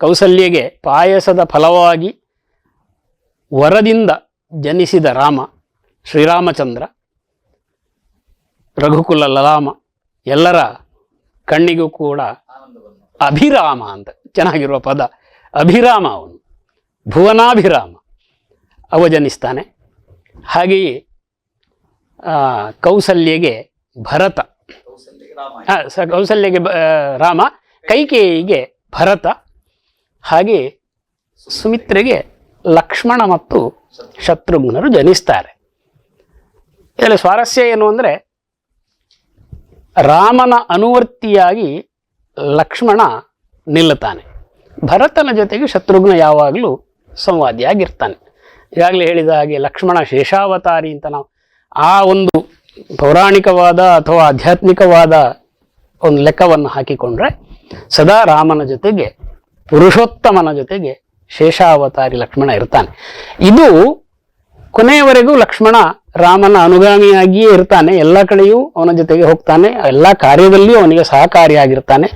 ಕೌಸಲ್ಯಗೆ ಪಾಯಸದ ಫಲವಾಗಿ ವರದಿಂದ ಜನಿಸಿದ ರಾಮ ಶ್ರೀರಾಮಚಂದ್ರ, ರಘುಕುಲ ಲಲಾಮ, ಎಲ್ಲರ ಕಣ್ಣಿಗೂ ಕೂಡ ಅಭಿರಾಮ ಅಂತ ಚೆನ್ನಾಗಿರುವ ಪದ, ಅಭಿರಾಮ. ಅವನು ಭುವನಾಭಿರಾಮ, ಅವ ಜನಿಸ್ತಾನೆ. ಹಾಗೆಯೇ ಕೌಸಲ್ಯಗೆ ಭರತ, ಕೌಸಲ್ಯಗೆ ರಾಮ, ಕೈಕೇಯಿಗೆ ಭರತ, ಹಾಗೆ ಸುಮಿತ್ರೆಗೆ ಲಕ್ಷ್ಮಣ ಮತ್ತು ಶತ್ರುಘ್ನರು ಜನಿಸ್ತಾರೆ. ಇದರಲ್ಲಿ ಸ್ವಾರಸ್ಯ ಏನು ಅಂದರೆ, ರಾಮನ ಅನುವರ್ತಿಯಾಗಿ ಲಕ್ಷ್ಮಣ ನಿಲ್ಲುತ್ತಾನೆ, ಭರತನ ಜೊತೆಗೆ ಶತ್ರುಘ್ನ ಯಾವಾಗಲೂ ಸಂವಾದಿಯಾಗಿರ್ತಾನೆ. ಈಗಾಗಲೇ ಹೇಳಿದ ಹಾಗೆ ಲಕ್ಷ್ಮಣ ಶೇಷಾವತಾರಿ ಅಂತ ನಾವು ಆ ಒಂದು ಪೌರಾಣಿಕವಾದ ಅಥವಾ ಆಧ್ಯಾತ್ಮಿಕವಾದ ಒಂದು ಲೆಕ್ಕವನ್ನು ಹಾಕಿಕೊಂಡ್ರೆ ಸದಾ ರಾಮನ ಜೊತೆಗೆ, ಪುರುಷೋತ್ತಮನ ಜೊತೆಗೆ ಶೇಷಾವತಾರಿ ಲಕ್ಷ್ಮಣ ಇರ್ತಾನೆ. ಇದು ಕೊನೆಯವರೆಗೂ ಲಕ್ಷ್ಮಣ ರಾಮನ ಅನುಗಾಮಿಯಾಗಿಯೇ ಇರ್ತಾನೆ, ಎಲ್ಲ ಕಡೆಯೂ ಅವನ ಜೊತೆಗೆ ಹೋಗ್ತಾನೆ, ಎಲ್ಲ ಕಾರ್ಯದಲ್ಲಿಯೂ ಅವನಿಗೆ ಸಹಕಾರಿಯಾಗಿರ್ತಾನೆ.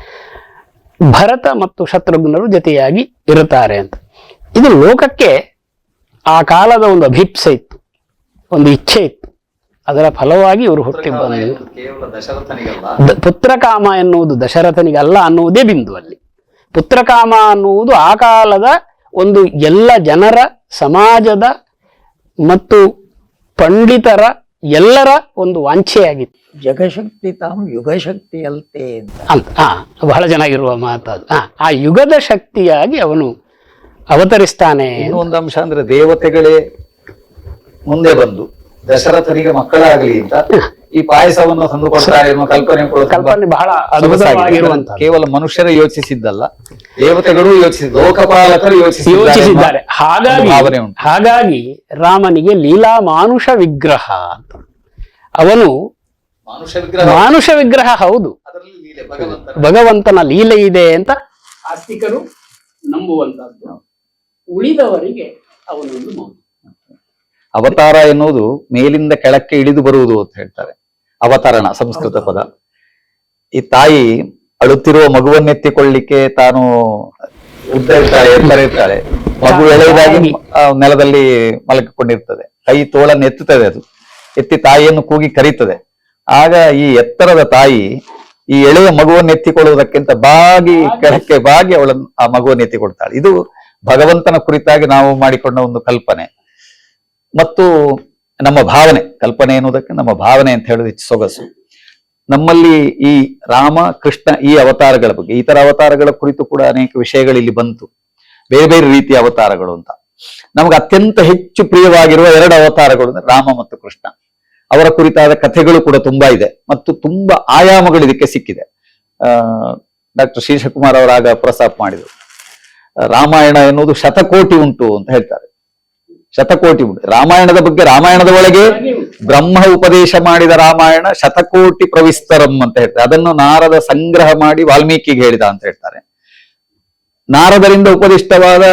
ಭರತ ಮತ್ತು ಶತ್ರುಘ್ನರು ಜೊತೆಯಾಗಿ ಇರುತ್ತಾರೆ ಅಂತ. ಇದು ಲೋಕಕ್ಕೆ ಆ ಕಾಲದ ಒಂದು ಅಭಿಪ್ಸೆ ಇತ್ತು, ಒಂದು ಇಚ್ಛೆ ಇತ್ತು. ಅದರ ಫಲವಾಗಿ ಇವರು ಹುಟ್ಟಿ ಬಂದರು. ಪುತ್ರಕಾಮ ಎನ್ನುವುದು ದಶರಥನಿಗಲ್ಲ ಅನ್ನುವುದೇ ಬಿಂದು ಅಲ್ಲಿ. ಪುತ್ರಕಾಮ ಅನ್ನುವುದು ಆ ಕಾಲದ ಒಂದು ಎಲ್ಲ ಜನರ, ಸಮಾಜದ ಮತ್ತು ಪಂಡಿತರ ಎಲ್ಲರ ಒಂದು ವಾಂಛೆಯಾಗಿತ್ತು. ಜಗಶಕ್ತಿ ತಾಂ ಯುಗಶಕ್ತಿ ಅಲ್ತೆ ಅಂತ ಬಹಳ ಚೆನ್ನಾಗಿರುವ ಮಾತದು. ಆ ಯುಗದ ಶಕ್ತಿಯಾಗಿ ಅವನು ಅವತರಿಸ್ತಾನೆ. ಇನ್ನೊಂದು ಅಂಶ ಅಂದ್ರೆ ದೇವತೆಗಳೇ ಮುಂದೆ ಬಂದು ದಶರಥನಿಗೆ ಮಕ್ಕಳಾಗಲಿ ಅಂತ ಈ ಪಾಯಸವನ್ನು ತಂದು ಕೊಡ್ತಾರೆ ಎನ್ನುವ ಕಲ್ಪನೆ ಬಹಳ ಅದ್ಭುತವಾಗಿರುವಂತ. ಕೇವಲ ಮನುಷ್ಯರೇ ಯೋಚಿಸಿದ್ದಲ್ಲ, ದೇವತೆಗಳು ಲೋಕಪಾಲಕರು ಯೋಚಿಸಿದ್ದಾರೆ. ಹಾಗಾಗಿ ರಾಮನಿಗೆ ಲೀಲಾ ಮಾನುಷ ವಿಗ್ರಹ ಅಂತ, ಅವನು ಮಾನುಷ ವಿಗ್ರಹ. ಹೌದು, ಭಗವಂತನ ಲೀಲೆ ಇದೆ ಅಂತ ಆಸ್ತಿಕರು ನಂಬುವಂತದ್ದು, ಉಳಿದವರಿಗೆ ಅವನೊಂದು ಮೌನ. ಅವತಾರ ಎನ್ನುವುದು ಮೇಲಿಂದ ಕೆಳಕ್ಕೆ ಇಳಿದು ಬರುವುದು ಅಂತ ಹೇಳ್ತಾರೆ. ಅವತರಣ ಸಂಸ್ಕೃತ ಪದ. ಈ ತಾಯಿ ಅಳುತ್ತಿರುವ ಮಗುವನ್ನೆತ್ತಿಕೊಳ್ಳಿಕ್ಕೆ ತಾನು ಉದ್ದ ಇರ್ತಾಳೆ, ಎತ್ತರ ಇರ್ತಾಳೆ, ಮಗು ಎಳೆಯುವುದಾಗಿ ನೆಲದಲ್ಲಿ ಮಲಗಿಕೊಂಡಿರ್ತದೆ, ಕೈ ತೋಳನ್ನು ಎತ್ತುತ್ತದೆ, ಅದು ಎತ್ತಿ ತಾಯಿಯನ್ನು ಕೂಗಿ ಕರೀತದೆ. ಆಗ ಈ ಎತ್ತರದ ತಾಯಿ ಈ ಎಳೆಯ ಮಗುವನ್ನು ಎತ್ತಿಕೊಳ್ಳುವುದಕ್ಕಿಂತ ಬಾಗಿ ಕೆಳಕ್ಕೆ ಬಾಗಿ ಅವಳನ್ನು ಆ ಮಗುವನ್ನು ಎತ್ತಿಕೊಡ್ತಾಳೆ. ಇದು ಭಗವಂತನ ಕುರಿತಾಗಿ ನಾವು ಮಾಡಿಕೊಂಡ ಒಂದು ಕಲ್ಪನೆ ಮತ್ತು ನಮ್ಮ ಭಾವನೆ. ಕಲ್ಪನೆ ಎನ್ನುವುದಕ್ಕೆ ನಮ್ಮ ಭಾವನೆ ಅಂತ ಹೇಳೋದು ಹೆಚ್ಚು ಸೊಗಸು. ನಮ್ಮಲ್ಲಿ ಈ ರಾಮ ಕೃಷ್ಣ ಈ ಅವತಾರಗಳ ಬಗ್ಗೆ, ಇತರ ಅವತಾರಗಳ ಕುರಿತು ಕೂಡ ಅನೇಕ ವಿಷಯಗಳು ಇಲ್ಲಿ ಬಂತು, ಬೇರೆ ಬೇರೆ ರೀತಿಯ ಅವತಾರಗಳು ಅಂತ. ನಮಗೆ ಅತ್ಯಂತ ಹೆಚ್ಚು ಪ್ರಿಯವಾಗಿರುವ 2 ಅವತಾರಗಳು ಅಂದ್ರೆ ರಾಮ ಮತ್ತು ಕೃಷ್ಣ. ಅವರ ಕುರಿತಾದ ಕಥೆಗಳು ಕೂಡ ತುಂಬಾ ಇದೆ ಮತ್ತು ತುಂಬಾ ಆಯಾಮಗಳು ಇದಕ್ಕೆ ಸಿಕ್ಕಿದೆ. ಡಾಕ್ಟರ್ ಶೀರ್ಷಕುಮಾರ್ ಅವರಾಗ ಪ್ರಸ್ತಾಪ ಮಾಡಿದರು, ರಾಮಾಯಣ ಎನ್ನುವುದು ಶತಕೋಟಿ ಉಂಟು ಅಂತ ಹೇಳ್ತಾರೆ. ಶತಕೋಟಿ ಉಂಟು ರಾಮಾಯಣದ ಬಗ್ಗೆ. ರಾಮಾಯಣದ ಒಳಗೆ ಬ್ರಹ್ಮ ಉಪದೇಶ ಮಾಡಿದ ರಾಮಾಯಣ ಶತಕೋಟಿ ಪ್ರವಿಸ್ತರಂ ಅಂತ ಹೇಳ್ತಾರೆ. ಅದನ್ನು ನಾರದ ಸಂಗ್ರಹ ಮಾಡಿ ವಾಲ್ಮೀಕಿಗೆ ಹೇಳಿದ ಅಂತ ಹೇಳ್ತಾರೆ. ನಾರದರಿಂದ ಉಪದಿಷ್ಟವಾದ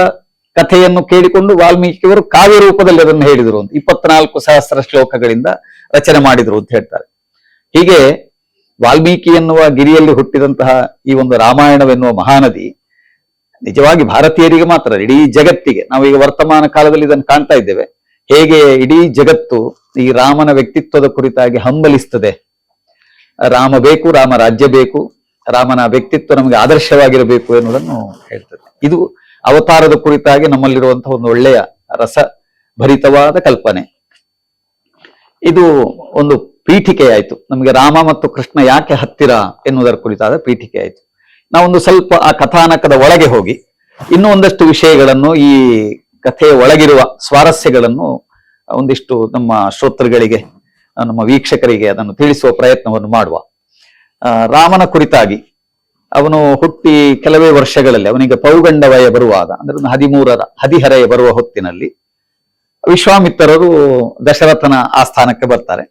ಕಥೆಯನ್ನು ಕೇಳಿಕೊಂಡು ವಾಲ್ಮೀಕಿಯವರು ಕಾವ್ಯ ರೂಪದಲ್ಲಿ ಅದನ್ನು ಹೇಳಿದರು ಅಂತ 24,000 ಶ್ಲೋಕಗಳಿಂದ ರಚನೆ ಮಾಡಿದರು ಅಂತ ಹೇಳ್ತಾರೆ. ಹೀಗೆ ವಾಲ್ಮೀಕಿ ಎನ್ನುವ ಗಿರಿಯಲ್ಲಿ ಹುಟ್ಟಿದಂತಹ ಈ ಒಂದು ರಾಮಾಯಣವೆನ್ನುವ ಮಹಾನದಿ ನಿಜವಾಗಿ ಭಾರತೀಯರಿಗೆ ಮಾತ್ರ, ಇಡೀ ಜಗತ್ತಿಗೆ, ನಾವೀಗ ವರ್ತಮಾನ ಕಾಲದಲ್ಲಿ ಇದನ್ನು ಕಾಣ್ತಾ ಇದ್ದೇವೆ, ಹೇಗೆ ಇಡೀ ಜಗತ್ತು ಈ ರಾಮನ ವ್ಯಕ್ತಿತ್ವದ ಕುರಿತಾಗಿ ಹಂಬಲಿಸ್ತದೆ. ರಾಮ ಬೇಕು, ರಾಮ ರಾಜ್ಯ ಬೇಕು, ರಾಮನ ವ್ಯಕ್ತಿತ್ವ ನಮಗೆ ಆದರ್ಶವಾಗಿರಬೇಕು ಎನ್ನುವುದನ್ನು ಹೇಳ್ತದೆ. ಇದು ಅವತಾರದ ಕುರಿತಾಗಿ ನಮ್ಮಲ್ಲಿರುವಂತಹ ಒಂದು ಒಳ್ಳೆಯ ರಸಭರಿತವಾದ ಕಲ್ಪನೆ. ಇದು ಒಂದು ಪೀಠಿಕೆ ಆಯ್ತು, ನಮಗೆ ರಾಮ ಮತ್ತು ಕೃಷ್ಣ ಯಾಕೆ ಹತ್ತಿರ ಎನ್ನುವುದರ ಕುರಿತಾದ ಪೀಠಿಕೆ ಆಯ್ತು. ನಾವೊಂದು ಸ್ವಲ್ಪ ಆ ಕಥಾನಕದ ಒಳಗೆ ಹೋಗಿ ಇನ್ನೂ ಒಂದಷ್ಟು ವಿಷಯಗಳನ್ನು, ಈ ಕಥೆಯ ಒಳಗಿರುವ ಸ್ವಾರಸ್ಯಗಳನ್ನು ಒಂದಿಷ್ಟು ನಮ್ಮ ಶ್ರೋತೃಗಳಿಗೆ, ನಮ್ಮ ವೀಕ್ಷಕರಿಗೆ ಅದನ್ನು ತಿಳಿಸುವ ಪ್ರಯತ್ನವನ್ನು ಮಾಡುವ. ರಾಮನ ಕುರಿತಾಗಿ ಅವನು ಹುಟ್ಟಿ ಕೆಲವೇ ವರ್ಷಗಳಲ್ಲಿ, ಅವನಿಗೆ ಪೌಗಂಡ ವಯ ಬರುವಾಗ, ಅಂದ್ರೆ 13ರ ಹದಿಹರೆಯ ಬರುವ ಹೊತ್ತಿನಲ್ಲಿ ವಿಶ್ವಾಮಿತ್ರರು ದಶರಥನ ಆಸ್ಥಾನಕ್ಕೆ ಬರ್ತಾರೆ.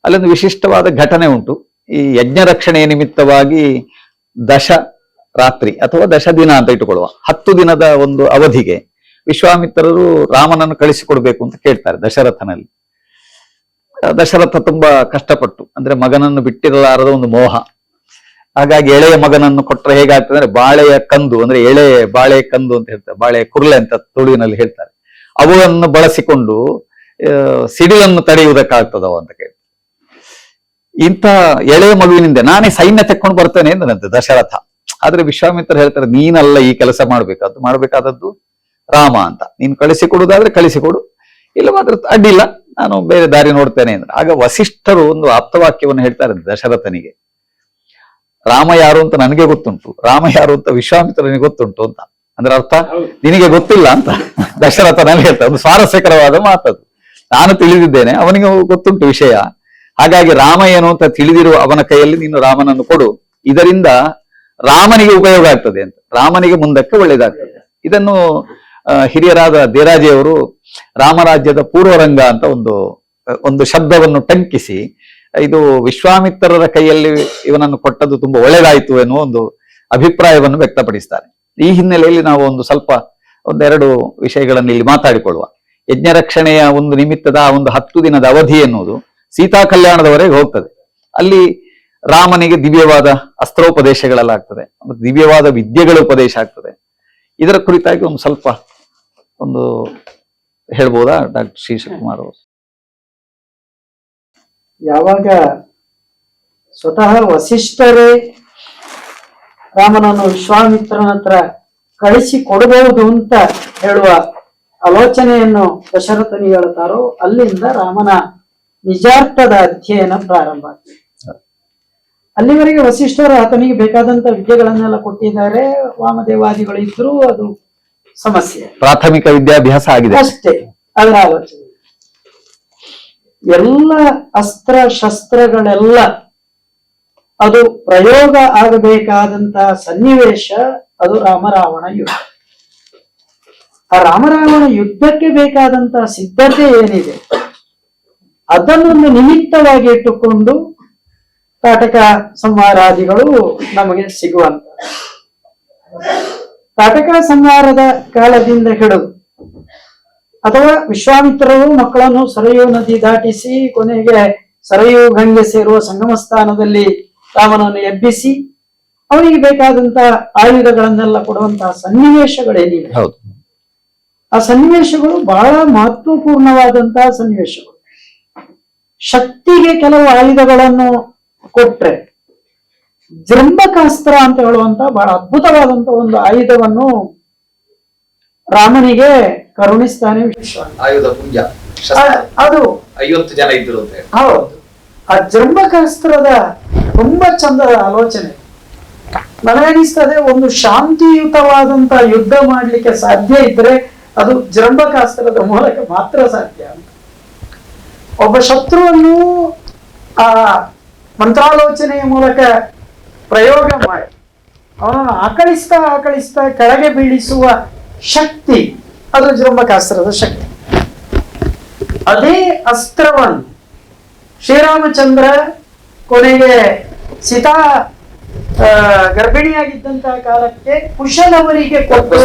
ಅಲ್ಲೊಂದು ವಿಶಿಷ್ಟವಾದ ಘಟನೆ ಉಂಟು. ಈ ಯಜ್ಞ ರಕ್ಷಣೆಯ ನಿಮಿತ್ತವಾಗಿ ದಶ ರಾತ್ರಿ ಅಥವಾ ದಶ ದಿನ ಅಂತ ಇಟ್ಟುಕೊಳ್ಳುವ 10 ದಿನದ ಒಂದು ಅವಧಿಗೆ ವಿಶ್ವಾಮಿತ್ರರು ರಾಮನನ್ನು ಕಳಿಸಿಕೊಡ್ಬೇಕು ಅಂತ ಕೇಳ್ತಾರೆ ದಶರಥನಲ್ಲಿ. ದಶರಥ ತುಂಬಾ ಕಷ್ಟಪಟ್ಟು, ಅಂದ್ರೆ ಮಗನನ್ನು ಬಿಟ್ಟಿರಲಾರದ ಒಂದು ಮೋಹ, ಹಾಗಾಗಿ ಎಳೆಯ ಮಗನನ್ನು ಕೊಟ್ಟರೆ ಹೇಗಾಗ್ತದೆ ಅಂದ್ರೆ ಬಾಳೆಯ ಕಂದು, ಅಂದ್ರೆ ಎಳೆ ಬಾಳೆ ಕಂದು ಅಂತ ಹೇಳ್ತಾರೆ, ಬಾಳೆ ಕುರ್ಲೆ ಅಂತ ತುಳುವಿನಲ್ಲಿ ಹೇಳ್ತಾರೆ, ಅವುಗಳನ್ನು ಬಳಸಿಕೊಂಡು ಸಿಡಿಲನ್ನು ತಡೆಯುವುದಕ್ಕಾಗ್ತದವ ಅಂತ ಕೇಳಿ ಇಂಥ ಎಳೆಯ ಮಗುವಿನಿಂದ ನಾನೇ ಸೈನ್ಯ ತೆಕ್ಕೊಂಡು ಬರ್ತೇನೆ ಎಂದನಂತೆ ದಶರಥ. ಆದ್ರೆ ವಿಶ್ವಾಮಿತ್ರ ಹೇಳ್ತಾರೆ, ನೀನಲ್ಲ ಈ ಕೆಲಸ ಮಾಡ್ಬೇಕಾದದ್ದು ರಾಮ ಅಂತ. ನೀನು ಕಳಿಸಿಕೊಡುದಾದ್ರೆ ಕಳಿಸಿಕೊಡು, ಇಲ್ಲ ಮಾತ್ರ ಅಡ್ಡಿಲ್ಲ, ನಾನು ಬೇರೆ ದಾರಿ ನೋಡ್ತೇನೆ ಅಂದ್ರೆ. ಆಗ ವಸಿಷ್ಠರು ಒಂದು ಆಪ್ತವಾಕ್ಯವನ್ನು ಹೇಳ್ತಾರೆ ದಶರಥನಿಗೆ, ರಾಮ ಯಾರು ಅಂತ ನನಗೆ ಗೊತ್ತುಂಟು, ರಾಮ ಯಾರು ಅಂತ ವಿಶ್ವಾಮಿತ್ರನಿಗೆ ಗೊತ್ತುಂಟು ಅಂತ. ಅಂದ್ರೆ ಅರ್ಥ ನಿನಗೆ ಗೊತ್ತಿಲ್ಲ ಅಂತ ದಶರಥನಲ್ಲಿ ಹೇಳ್ತಾರೆ. ಒಂದು ಸ್ವಾರಸ್ಯಕರವಾದ ಮಾತದು. ನಾನು ತಿಳಿದಿದ್ದೇನೆ, ಅವನಿಗೆ ಗೊತ್ತುಂಟು ವಿಷಯ. ಹಾಗಾಗಿ ರಾಮ ಏನು ಅಂತ ತಿಳಿದಿರುವ ಅವನ ಕೈಯಲ್ಲಿ ನೀನು ರಾಮನನ್ನು ಕೊಡು, ಇದರಿಂದ ರಾಮನಿಗೆ ಉಪಯೋಗ ಆಗ್ತದೆ ಅಂತ, ರಾಮನಿಗೆ ಮುಂದಕ್ಕೆ ಒಳ್ಳೇದಾಗ್ತದೆ. ಇದನ್ನು ಹಿರಿಯರಾದ ದೇರಾಜಿಯವರು ರಾಮರಾಜ್ಯದ ಪೂರ್ವರಂಗ ಅಂತ ಒಂದು ಶಬ್ದವನ್ನು ಟಂಕಿಸಿ, ಇದು ವಿಶ್ವಾಮಿತ್ರರ ಕೈಯಲ್ಲಿ ಇವನನ್ನು ಕೊಟ್ಟದ್ದು ತುಂಬಾ ಒಳ್ಳೆದಾಯಿತು ಎನ್ನುವ ಒಂದು ಅಭಿಪ್ರಾಯವನ್ನು ವ್ಯಕ್ತಪಡಿಸ್ತಾರೆ. ಈ ಹಿನ್ನೆಲೆಯಲ್ಲಿ ನಾವು ಒಂದೆರಡು ವಿಷಯಗಳನ್ನು ಇಲ್ಲಿ ಮಾತಾಡಿಕೊಳ್ಳುವ. ಯಜ್ಞ ರಕ್ಷಣೆಯ ಒಂದು ನಿಮಿತ್ತದ ಒಂದು 10 ದಿನದ ಅವಧಿ ಎನ್ನುವುದು ಸೀತಾ ಕಲ್ಯಾಣದವರೆಗೆ ಹೋಗ್ತದೆ. ಅಲ್ಲಿ ರಾಮನಿಗೆ ದಿವ್ಯವಾದ ಅಸ್ತ್ರೋಪದೇಶಗಳೆಲ್ಲ ಆಗ್ತದೆ, ದಿವ್ಯವಾದ ವಿದ್ಯೆಗಳ ಉಪದೇಶ ಆಗ್ತದೆ. ಇದರ ಕುರಿತಾಗಿ ಒಂದು ಹೇಳ್ಬೋದಾ ಡಾಕ್ಟರ್ ಶ್ರೀಶಕುಮಾರ್ ಅವರು? ಯಾವಾಗ ಸ್ವತಃ ವಸಿಷ್ಠರೇ ರಾಮನನ್ನು ವಿಶ್ವಾಮಿತ್ರನ ಹತ್ರ ಕಳಿಸಿ ಕೊಡಬಹುದು ಅಂತ ಹೇಳುವ ಆಲೋಚನೆಯನ್ನು ದಶರಥನಿಗೆ ಹೇಳ್ತಾರೋ, ಅಲ್ಲಿಂದ ರಾಮನ ನಿಜಾರ್ಥದ ಅಧ್ಯಯನ ಪ್ರಾರಂಭ ಆಗ್ತದೆ. ಅಲ್ಲಿವರೆಗೆ ವಸಿಷ್ಠರು ಆತನಿಗೆ ಬೇಕಾದಂತ ವಿದ್ಯೆಗಳನ್ನೆಲ್ಲ ಕೊಟ್ಟಿದ್ದಾರೆ, ವಾಮದೇವಾದಿಗಳು ಇದ್ರು, ಅದು ಸಮಸ್ಯೆ, ಪ್ರಾಥಮಿಕ ವಿದ್ಯಾಭ್ಯಾಸ ಆಗಿದೆ ಅಷ್ಟೇ. ಅದರ ಆಲೋಚನೆ ಎಲ್ಲ ಅಸ್ತ್ರ ಶಸ್ತ್ರಗಳೆಲ್ಲ ಅದು ಪ್ರಯೋಗ ಆಗಬೇಕಾದಂತ ಸನ್ನಿವೇಶ ಅದು ರಾಮರಾವಣ ಯುದ್ಧ. ಆ ರಾಮರಾವಣ ಯುದ್ಧಕ್ಕೆ ಬೇಕಾದಂತ ಸಿದ್ಧತೆ ಏನಿದೆ ಅದನ್ನೊಂದು ನಿಮಿತ್ತವಾಗಿ ಇಟ್ಟುಕೊಂಡು ತಾಟಕ ಸಂಹಾರಾದಿಗಳು ನಮಗೆ ಸಿಗುವಂತ. ತಾಟಕ ಸಂಹಾರದ ಕಾಲದಿಂದ ಹಿಡಿದು ಅಥವಾ ವಿಶ್ವಾಮಿತ್ರರು ಮಕ್ಕಳನ್ನು ಸರಯೂ ನದಿ ದಾಟಿಸಿ ಕೊನೆಗೆ ಸರಯೂ ಗಂಗೆ ಸೇರುವ ಸಂಗಮ ಸ್ಥಾನದಲ್ಲಿ ರಾಮನನ್ನು ಎಬ್ಬಿಸಿ ಅವನಿಗೆ ಬೇಕಾದಂತ ಆಯುಧಗಳನ್ನೆಲ್ಲ ಕೊಡುವಂತಹ ಸನ್ನಿವೇಶಗಳೇನಿವೆ, ಆ ಸನ್ನಿವೇಶಗಳು ಬಹಳ ಮಹತ್ವಪೂರ್ಣವಾದಂತಹ ಸನ್ನಿವೇಶಗಳು. ಶಕ್ತಿಗೆ ಕೆಲವು ಆಯುಧಗಳನ್ನು ಕೊಟ್ರೆ ಜೃಂಬಕಾಸ್ತ್ರ ಅಂತ ಹೇಳುವಂತ ಬಹಳ ಅದ್ಭುತವಾದಂತ ಒಂದು ಆಯುಧವನ್ನು ರಾಮನಿಗೆ ಕರುಣಿಸ್ತಾನೆ ವಿಶ್ವಾಮಿತ್ರ. ಆಯುಧ ಪುಂಜ, ಅದು 50 ಜನ ಇದ್ರು ಅಂತ. ಹೌದು, ಆ ಜೃಂಬಕಾಸ್ತ್ರದ ತುಂಬಾ ಚಂದದ ಆಲೋಚನೆ. ನನಗನಿಸ್ತದೆ ಒಂದು ಶಾಂತಿಯುತವಾದಂತ ಯುದ್ಧ ಮಾಡ್ಲಿಕ್ಕೆ ಸಾಧ್ಯ ಇದ್ರೆ ಅದು ಜೃಂಬಕಾಸ್ತ್ರದ ಮೂಲಕ ಮಾತ್ರ ಸಾಧ್ಯ ಅಂತ. ಒಬ್ಬ ಶತ್ರುವನ್ನು ಆ ಮಂತ್ರಾಲೋಚನೆಯ ಮೂಲಕ ಪ್ರಯೋಗ ಮಾಡಿ ಅವನನ್ನು ಆಕಳಿಸ್ತಾ ಕೆಳಗೆ ಬೀಳಿಸುವ ಶಕ್ತಿ ಅದು ಜೃಂಬಕಾಸ್ತ್ರದ ಶಕ್ತಿ. ಅದೇ ಅಸ್ತ್ರವನ್ನು ಶ್ರೀರಾಮಚಂದ್ರ ಕೊನೆಗೆ ಸೀತಾ ಗರ್ಭಿಣಿಯಾಗಿದ್ದಂತಹ ಕಾಲಕ್ಕೆ ಕುಶಲವರಿಗೆ ಕೊಟ್ಟು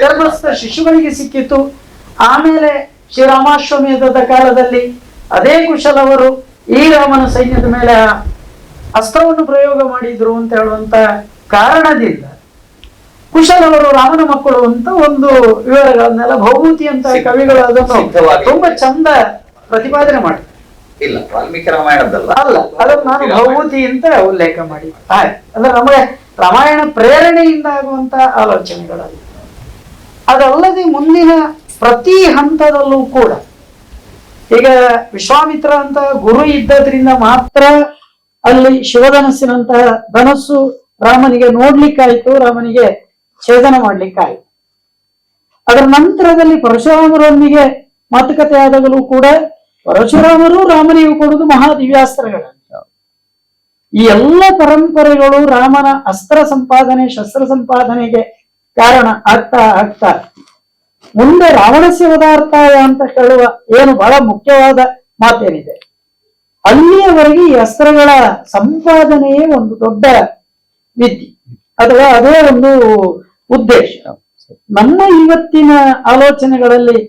ಗರ್ಭಸ್ಥ ಶಿಶುಗಳಿಗೆ ಸಿಕ್ಕಿತು. ಆಮೇಲೆ ಶ್ರೀರಾಮಾಶ್ವಮೇಧದ ಕಾಲದಲ್ಲಿ ಅದೇ ಕುಶಲವರು ಈ ರಾಮನ ಸೈನ್ಯದ ಮೇಲೆ ಅಸ್ತ್ರವನ್ನು ಪ್ರಯೋಗ ಮಾಡಿದ್ರು ಅಂತ ಹೇಳುವಂತ ಕಾರಣದಿಂದ ಕುಶಲವರು ರಾಮನ ಮಕ್ಕಳು ಅಂತ ಒಂದು ವಿವರಗಳನ್ನೆಲ್ಲ ಭೌಭೂತಿ ಅಂತ ಕವಿಗಳು ಅದನ್ನು ತುಂಬಾ ಚಂದ ಪ್ರತಿಪಾದನೆ ಮಾಡ್ತಾರೆ. ಇಲ್ಲ, ವಾಲ್ಮೀಕಿ ರಾಮಾಯಣದಲ್ಲ, ಅಲ್ಲ, ಅದನ್ನು ನಾನು ಭೌಭೂತಿ ಅಂತ ಉಲ್ಲೇಖ ಮಾಡಿ. ಅಂದ್ರೆ ನಮಗೆ ರಾಮಾಯಣ ಪ್ರೇರಣೆಯಿಂದ ಆಗುವಂತ ಆಲೋಚನೆಗಳಲ್ಲಿ. ಅದಲ್ಲದೆ ಮುಂದಿನ ಪ್ರತಿ ಹಂತದಲ್ಲೂ ಕೂಡ ಈಗ ವಿಶ್ವಾಮಿತ್ರ ಅಂತ ಗುರು ಇದ್ದದ್ರಿಂದ ಮಾತ್ರ ಅಲ್ಲಿ ಶಿವಧನಸ್ಸಿನಂತಹ ಧನಸ್ಸು ರಾಮನಿಗೆ ನೋಡ್ಲಿಕ್ಕಾಯ್ತು, ರಾಮನಿಗೆ ಛೇದನ ಮಾಡ್ಲಿಕ್ಕಾಯ್ತು. ಅದರ ನಂತರದಲ್ಲಿ ಪರಶುರಾಮರೊಂದಿಗೆ ಮಾತುಕತೆ ಆದಾಗಲೂ ಕೂಡ ಪರಶುರಾಮರು ರಾಮನಿಗೆ ಕೊಡುವುದು ಮಹಾ ದಿವ್ಯಾಸ್ತ್ರಗಳನ್ನು. ಈ ಎಲ್ಲ ಪರಂಪರೆಗಳು ರಾಮನ ಅಸ್ತ್ರ ಸಂಪಾದನೆ ಶಸ್ತ್ರ ಸಂಪಾದನೆಗೆ ಕಾರಣ ಆಗ್ತಾ ಮುಂದೆ ರಾವಣಸ್ಯ ಪದಾರ್ಥಾಯ ಅಂತ ಹೇಳುವ ಏನು ಬಹಳ ಮುಖ್ಯವಾದ ಮಾತೇನಿದೆ ಅಲ್ಲಿಯವರೆಗೆ ಈ ಅಸ್ತ್ರಗಳ ಸಂಪಾದನೆಯೇ ಒಂದು ದೊಡ್ಡ ವಿದ್ಯೆ ಅಥವಾ ಅದೇ ಒಂದು ಉದ್ದೇಶ. ನಮ್ಮ ಇವತ್ತಿನ ಆಲೋಚನೆಗಳಲ್ಲಿ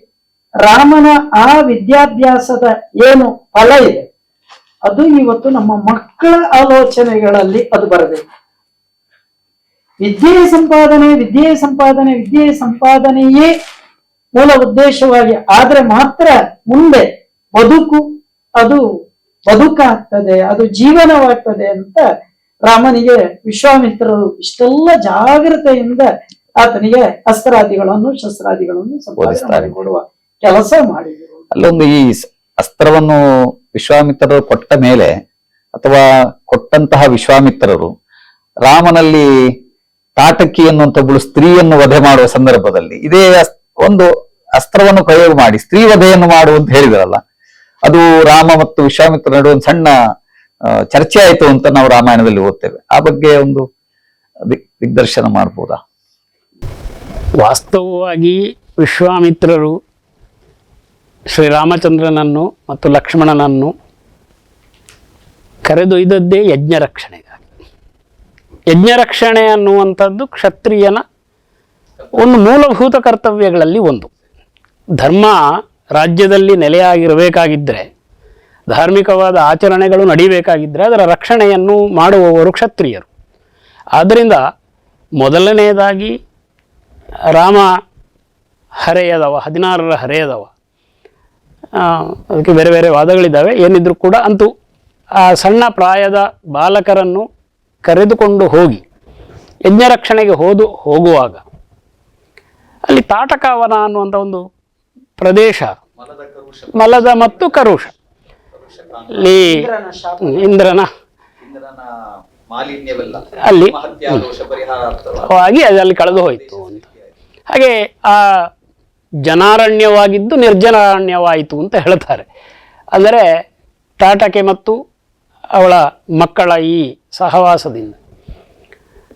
ರಾಮನ ಆ ವಿದ್ಯಾಭ್ಯಾಸದ ಏನು ಫಲ ಇದೆ ಅದು ಇವತ್ತು ನಮ್ಮ ಮಕ್ಕಳ ಆಲೋಚನೆಗಳಲ್ಲಿ ಅದು ಬರಬೇಕು. ವಿದ್ಯೆಯ ಸಂಪಾದನೆಯೇ ಮೂಲ ಉದ್ದೇಶವಾಗಿ ಆದ್ರೆ ಮಾತ್ರ ಮುಂದೆ ಅದು ಬದುಕಾಗ್ತದೆ, ಅದು ಜೀವನವಾಗ್ತದೆ ಅಂತ ರಾಮನಿಗೆ ವಿಶ್ವಾಮಿತ್ರರು ಇಷ್ಟೆಲ್ಲ ಜಾಗೃತೆಯಿಂದ ಆತನಿಗೆ ಶಸ್ತ್ರಾದಿಗಳನ್ನು ಸಂಪಾದನೆ ಕೊಡುವ ಕೆಲಸ ಮಾಡಿದರು. ಅಲ್ಲೊಂದು ಈ ಅಸ್ತ್ರವನ್ನು ವಿಶ್ವಾಮಿತ್ರರು ಕೊಟ್ಟ ಮೇಲೆ ಅಥವಾ ಕೊಟ್ಟಂತಹ ವಿಶ್ವಾಮಿತ್ರರು ರಾಮನಲ್ಲಿ ತಾಟಕಿ ಎನ್ನುವಂತ ಒಬ್ಬಳು ಸ್ತ್ರೀಯನ್ನು ವಧೆ ಮಾಡುವ ಸಂದರ್ಭದಲ್ಲಿ ಇದೇ ಒಂದು ಅಸ್ತ್ರವನ್ನು ಪ್ರಯೋಗ ಮಾಡಿ ಸ್ತ್ರೀ ವಧೆಯನ್ನು ಮಾಡುವಂತ ಹೇಳಿದ್ರಲ್ಲ, ಅದು ರಾಮ ಮತ್ತು ವಿಶ್ವಾಮಿತ್ರ ನಡುವೆ ಒಂದು ಸಣ್ಣ ಚರ್ಚೆ ಆಯಿತು ಅಂತ ನಾವು ರಾಮಾಯಣದಲ್ಲಿ ಓದ್ತೇವೆ. ಆ ಬಗ್ಗೆ ಒಂದು ದಿಗ್ದರ್ಶನ ಮಾಡ್ಬೋದಾ? ವಾಸ್ತವವಾಗಿ ವಿಶ್ವಾಮಿತ್ರರು ಶ್ರೀರಾಮಚಂದ್ರನನ್ನು ಮತ್ತು ಲಕ್ಷ್ಮಣನನ್ನು ಕರೆದೊಯ್ದದ್ದೇ ಯಜ್ಞ ರಕ್ಷಣೆಗಾಗಿ. ಯಜ್ಞ ರಕ್ಷಣೆ ಅನ್ನುವಂಥದ್ದು ಕ್ಷತ್ರಿಯನ ಒಂದು ಮೂಲಭೂತ ಕರ್ತವ್ಯಗಳಲ್ಲಿ ಒಂದು. ಧರ್ಮ ರಾಜ್ಯದಲ್ಲಿ ನೆಲೆಯಾಗಿರಬೇಕಾಗಿದ್ದರೆ, ಧಾರ್ಮಿಕವಾದ ಆಚರಣೆಗಳು ನಡೀಬೇಕಾಗಿದ್ದರೆ ಅದರ ರಕ್ಷಣೆಯನ್ನು ಮಾಡುವವರು ಕ್ಷತ್ರಿಯರು. ಆದ್ದರಿಂದ ಮೊದಲನೆಯದಾಗಿ ರಾಮ ಹರೆಯದವ, 16ರ ಹರೆಯದವ. ಅದಕ್ಕೆ ಬೇರೆ ಬೇರೆ ವಾದಗಳಿದ್ದಾವೆ. ಏನಿದ್ರೂ ಕೂಡ ಅಂತೂ ಆ ಸಣ್ಣ ಪ್ರಾಯದ ಬಾಲಕರನ್ನು ಕರೆದುಕೊಂಡು ಹೋಗಿ ಯಜ್ಞ ರಕ್ಷಣೆಗೆ ಹೋಗುವಾಗ ಅಲ್ಲಿ ತಾಟಕಾವನ ಅನ್ನುವಂಥ ಒಂದು ಪ್ರದೇಶ, ಮಲದ ಮತ್ತು ಕರುಷ, ಅಲ್ಲಿ ಇಂದ್ರನ ಅಲ್ಲಿ ಅಲ್ಲಿ ಕಳೆದು ಹೋಯಿತು ಅಂತ. ಹಾಗೆ ಆ ಜನಾರಣ್ಯವಾಗಿದ್ದು ನಿರ್ಜನಾರಣ್ಯವಾಯಿತು ಅಂತ ಹೇಳ್ತಾರೆ. ಅಂದರೆ ತಾಟಕೆ ಮತ್ತು ಅವಳ ಮಕ್ಕಳ ಈ ಸಹವಾಸದಿಂದ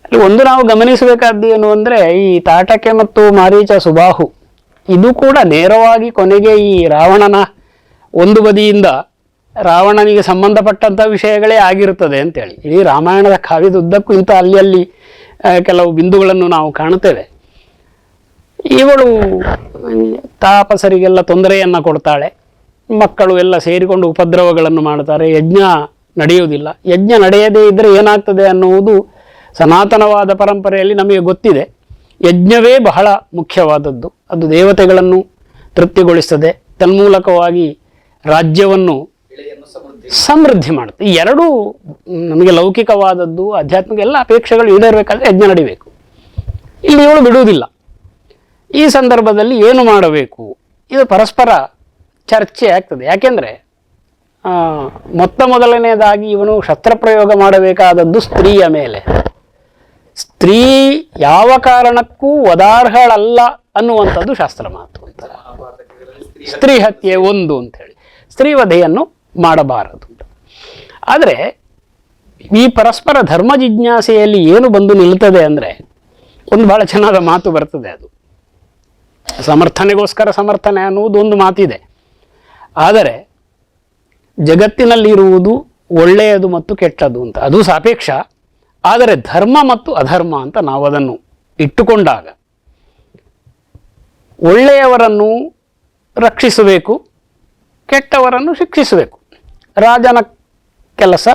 ಅಲ್ಲಿ ಒಂದು ನಾವು ಗಮನಿಸಬೇಕಾದ್ದು ಏನು ಅಂದರೆ, ಈ ತಾಟಕೆ ಮತ್ತು ಮಾರೀಚ ಸುಬಾಹು ಇದು ಕೂಡ ನೇರವಾಗಿ ಕೊನೆಗೆ ಈ ರಾವಣನ ಒಂದು ಬದಿಯಿಂದ ರಾವಣನಿಗೆ ಸಂಬಂಧಪಟ್ಟಂಥ ವಿಷಯಗಳೇ ಆಗಿರುತ್ತದೆ ಅಂತೇಳಿ. ಈ ರಾಮಾಯಣದ ಕಾವ್ಯದುದ್ದಕ್ಕೂ ಇಂಥ ಅಲ್ಲಿ ಕೆಲವು ಬಿಂದುಗಳನ್ನು ನಾವು ಕಾಣುತ್ತೇವೆ. ಇವಳು ತಾಪಸರಿಗೆಲ್ಲ ತೊಂದರೆಯನ್ನು ಕೊಡ್ತಾಳೆ, ಮಕ್ಕಳು ಎಲ್ಲ ಸೇರಿಕೊಂಡು ಉಪದ್ರವಗಳನ್ನು ಮಾಡ್ತಾರೆ, ಯಜ್ಞ ನಡೆಯುವುದಿಲ್ಲ. ಯಜ್ಞ ನಡೆಯದೇ ಇದ್ದರೆ ಏನಾಗ್ತದೆ ಅನ್ನುವುದು ಸನಾತನವಾದ ಪರಂಪರೆಯಲ್ಲಿ ನಮಗೆ ಗೊತ್ತಿದೆ. ಯಜ್ಞವೇ ಬಹಳ ಮುಖ್ಯವಾದದ್ದು. ಅದು ದೇವತೆಗಳನ್ನು ತೃಪ್ತಿಗೊಳಿಸ್ತದೆ, ತನ್ಮೂಲಕವಾಗಿ ರಾಜ್ಯವನ್ನು ಸಮೃದ್ಧಿ ಮಾಡುತ್ತೆ. ಈ ಎರಡೂ ನಮಗೆ ಲೌಕಿಕವಾದದ್ದು, ಆಧ್ಯಾತ್ಮಿಕ ಎಲ್ಲ ಅಪೇಕ್ಷೆಗಳು ಈಡೇರಬೇಕಾದ್ರೆ ಯಜ್ಞ ನಡಿಬೇಕು. ಇಲ್ಲಿ ಇವಳು ಬಿಡುವುದಿಲ್ಲ. ಈ ಸಂದರ್ಭದಲ್ಲಿ ಏನು ಮಾಡಬೇಕು, ಇದು ಪರಸ್ಪರ ಚರ್ಚೆ ಆಗ್ತದೆ. ಯಾಕೆಂದರೆ ಮೊದಲನೆಯದಾಗಿ ಇವನು ಶಸ್ತ್ರಪ್ರಯೋಗ ಮಾಡಬೇಕಾದದ್ದು ಸ್ತ್ರೀಯ ಮೇಲೆ. ಸ್ತ್ರೀ ಯಾವ ಕಾರಣಕ್ಕೂ ವದಾರ್ಹಳಲ್ಲ ಅನ್ನುವಂಥದ್ದು ಶಾಸ್ತ್ರ ಮಾತು ಅಂತಾರೆ. ಸ್ತ್ರೀ ಹತ್ಯೆ ಒಂದು ಅಂಥೇಳಿ ಸ್ತ್ರೀ ವಧೆಯನ್ನು ಮಾಡಬಾರದು. ಆದರೆ ಈ ಪರಸ್ಪರ ಧರ್ಮ ಜಿಜ್ಞಾಸೆಯಲ್ಲಿ ಏನು ಬಂದು ನಿಲ್ತದೆ ಅಂದರೆ, ಒಂದು ಬಹಳ ಚೆನ್ನಾದ ಮಾತು ಬರ್ತದೆ. ಅದು ಸಮರ್ಥನೆಗೋಸ್ಕರ ಸಮರ್ಥನೆ ಅನ್ನುವುದು ಒಂದು ಮಾತಿದೆ. ಆದರೆ ಜಗತ್ತಿನಲ್ಲಿರುವುದು ಒಳ್ಳೆಯದು ಮತ್ತು ಕೆಟ್ಟದ್ದು ಅಂತ, ಅದು ಸಾಪೇಕ್ಷ. ಆದರೆ ಧರ್ಮ ಮತ್ತು ಅಧರ್ಮ ಅಂತ ನಾವು ಅದನ್ನು ಇಟ್ಟುಕೊಂಡಾಗ ಒಳ್ಳೆಯವರನ್ನು ರಕ್ಷಿಸಬೇಕು, ಕೆಟ್ಟವರನ್ನು ಶಿಕ್ಷಿಸಬೇಕು. ರಾಜನ ಕೆಲಸ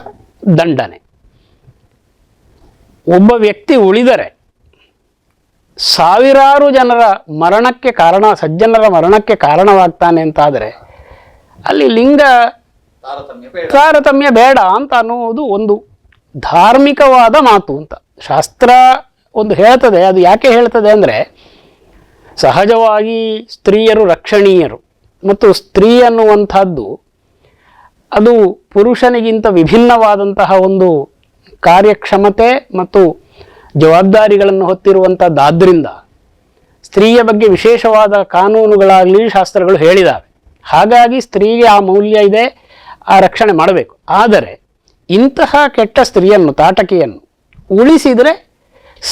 ದಂಡನೆ. ಒಬ್ಬ ವ್ಯಕ್ತಿ ಉಳಿದರೆ ಸಾವಿರಾರು ಜನರ ಮರಣಕ್ಕೆ ಸಜ್ಜನರ ಮರಣಕ್ಕೆ ಕಾರಣವಾಗ್ತಾನೆ ಅಂತಾದರೆ ಅಲ್ಲಿ ಲಿಂಗ ತಾರತಮ್ಯ ಬೇಡ ಅಂತ ಅನ್ನುವುದು ಒಂದು ಧಾರ್ಮಿಕವಾದ ಮಾತು ಅಂತ ಶಾಸ್ತ್ರ ಒಂದು ಹೇಳ್ತದೆ. ಅದು ಯಾಕೆ ಹೇಳ್ತದೆ ಅಂದರೆ, ಸಹಜವಾಗಿ ಸ್ತ್ರೀಯರು ರಕ್ಷಣೀಯರು ಮತ್ತು ಸ್ತ್ರೀ ಅನ್ನುವಂಥದ್ದು ಅದು ಪುರುಷನಿಗಿಂತ ವಿಭಿನ್ನವಾದಂತಹ ಒಂದು ಕಾರ್ಯಕ್ಷಮತೆ ಮತ್ತು ಜವಾಬ್ದಾರಿಗಳನ್ನು ಹೊತ್ತಿರುವಂಥದ್ದಾದ್ದರಿಂದ ಸ್ತ್ರೀಯ ಬಗ್ಗೆ ವಿಶೇಷವಾದ ಕಾನೂನುಗಳಾಗಲಿ ಶಾಸ್ತ್ರಗಳು ಹೇಳಿದ್ದಾವೆ. ಹಾಗಾಗಿ ಸ್ತ್ರೀಗೆ ಆ ಮೌಲ್ಯ ಇದೆ, ಆ ರಕ್ಷಣೆ ಮಾಡಬೇಕು. ಆದರೆ ಇಂತಹ ಕೆಟ್ಟ ಸ್ತ್ರೀಯನ್ನು, ತಾಟಕಿಯನ್ನು ಉಳಿಸಿದರೆ